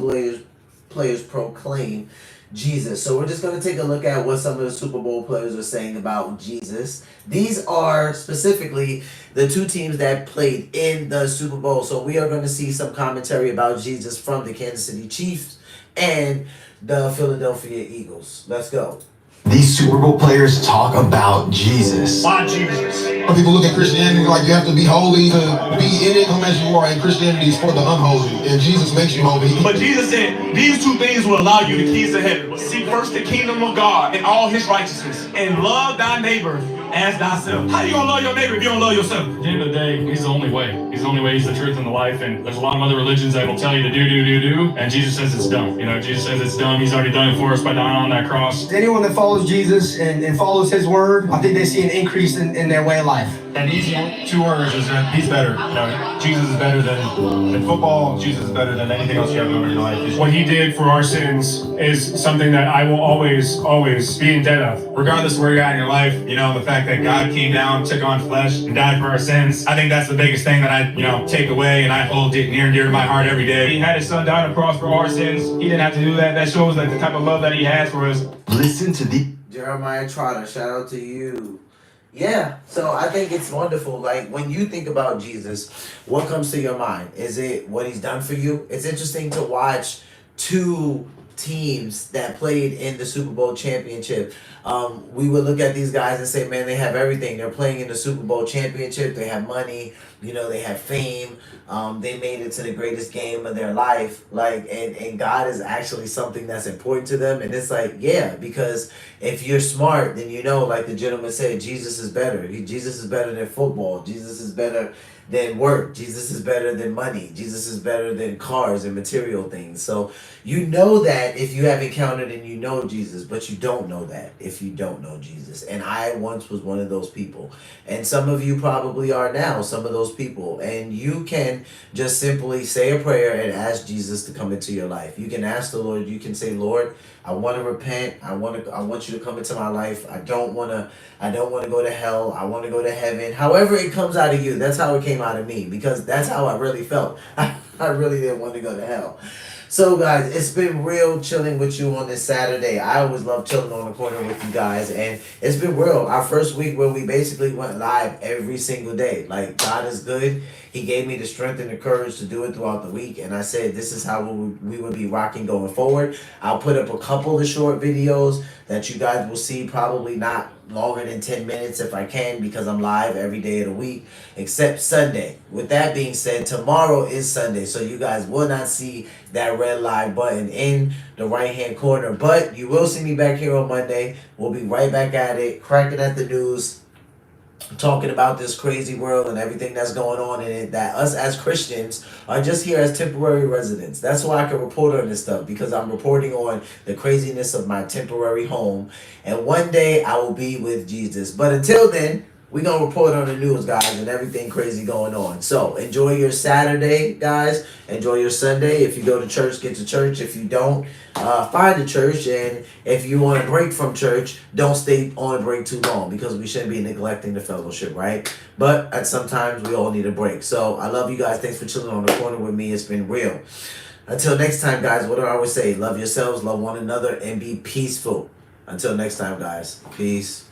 players proclaim Jesus. So we're just going to take a look at what some of the Super Bowl players are saying about Jesus. These are specifically the two teams that played in the Super Bowl. So we are going to see some commentary about Jesus from the Kansas City Chiefs and the Philadelphia Eagles. Let's go. These Super Bowl players talk about Jesus. Why Jesus? People look at Christianity like you have to be holy to be in it, come as you are, and Christianity is for the unholy, and Jesus makes you holy. But Jesus said, these two things will allow you the keys to heaven. Seek first the kingdom of God and all his righteousness, and love thy neighbor as thyself. How you gonna love your neighbor if you don't love yourself? At the end of the day, he's the only way. He's the only way, he's the truth and the life, and there's a lot of other religions that will tell you to do, and Jesus says it's done. You know, Jesus says it's done. He's already done it for us by dying on that cross. Anyone that follows Jesus and follows his word, I think they see an increase in their way of life. And these two words is that he's better. You know, Jesus is better than football. Jesus is better than anything else you have going in your life. What he did for our sins is something that I will always be in debt of. Regardless of where you're at in your life, you know, the fact that God came down, took on flesh, and died for our sins, I think that's the biggest thing that I, take away, and I hold it near and dear to my heart every day. He had his son die on the cross for our sins. He didn't have to do that. That shows like the type of love that he has for us. Listen to the Jeremiah Trotter, shout out to you. Yeah, so I think it's wonderful. Like, when you think about Jesus, what comes to your mind? Is it what he's done for you? It's interesting to watch two teams that played in the Super Bowl championship. We would look at these guys and say, man, they have everything. They're playing in the Super Bowl championship. They have money. They have fame. They made it to the greatest game of their life. Like, and God is actually something that's important to them. And it's like, yeah, because if you're smart, then like the gentleman said, Jesus is better. Jesus is better than football. Jesus is better than work. Jesus is better than money. Jesus is better than cars and material things. So you know that if you have encountered and you know Jesus, but you don't know that if you don't know Jesus. And I once was one of those people. And some of you probably are now some of those people. And you can just simply say a prayer and ask Jesus to come into your life. You can ask the Lord, you can say, Lord, I want to repent. I want you to come into my life. I don't want to go to hell. I want to go to heaven. However it comes out of you, that's how it came out of me, because that's how I really felt. I really didn't want to go to hell. So guys, it's been real chilling with you on this Saturday. I always love chilling on the corner with you guys, and it's been real. Our first week where we basically went live every single day. Like, God is good. He gave me the strength and the courage to do it throughout the week, and I said this is how we would be rocking going forward. I'll put up a couple of short videos that you guys will see, probably not longer than 10 minutes if I can, because I'm live every day of the week except Sunday. With that being said, tomorrow is Sunday, so you guys will not see that red live button in the right hand corner, but you will see me back here on Monday. We'll be right back at it, cracking at the news, talking about this crazy world and everything that's going on in it, that us as Christians are just here as temporary residents. That's why I can report on this stuff, because I'm reporting on the craziness of my temporary home, and one day I will be with Jesus. But until then, we're going to report on the news, guys, and everything crazy going on. So enjoy your Saturday, guys. Enjoy your Sunday. If you go to church, get to church. If you don't, find a church. And if you want to break from church, don't stay on break too long, because we shouldn't be neglecting the fellowship, right? But at sometimes we all need a break. So I love you guys. Thanks for chilling on the corner with me. It's been real. Until next time, guys, what do I always say? Love yourselves, love one another, and be peaceful. Until next time, guys. Peace.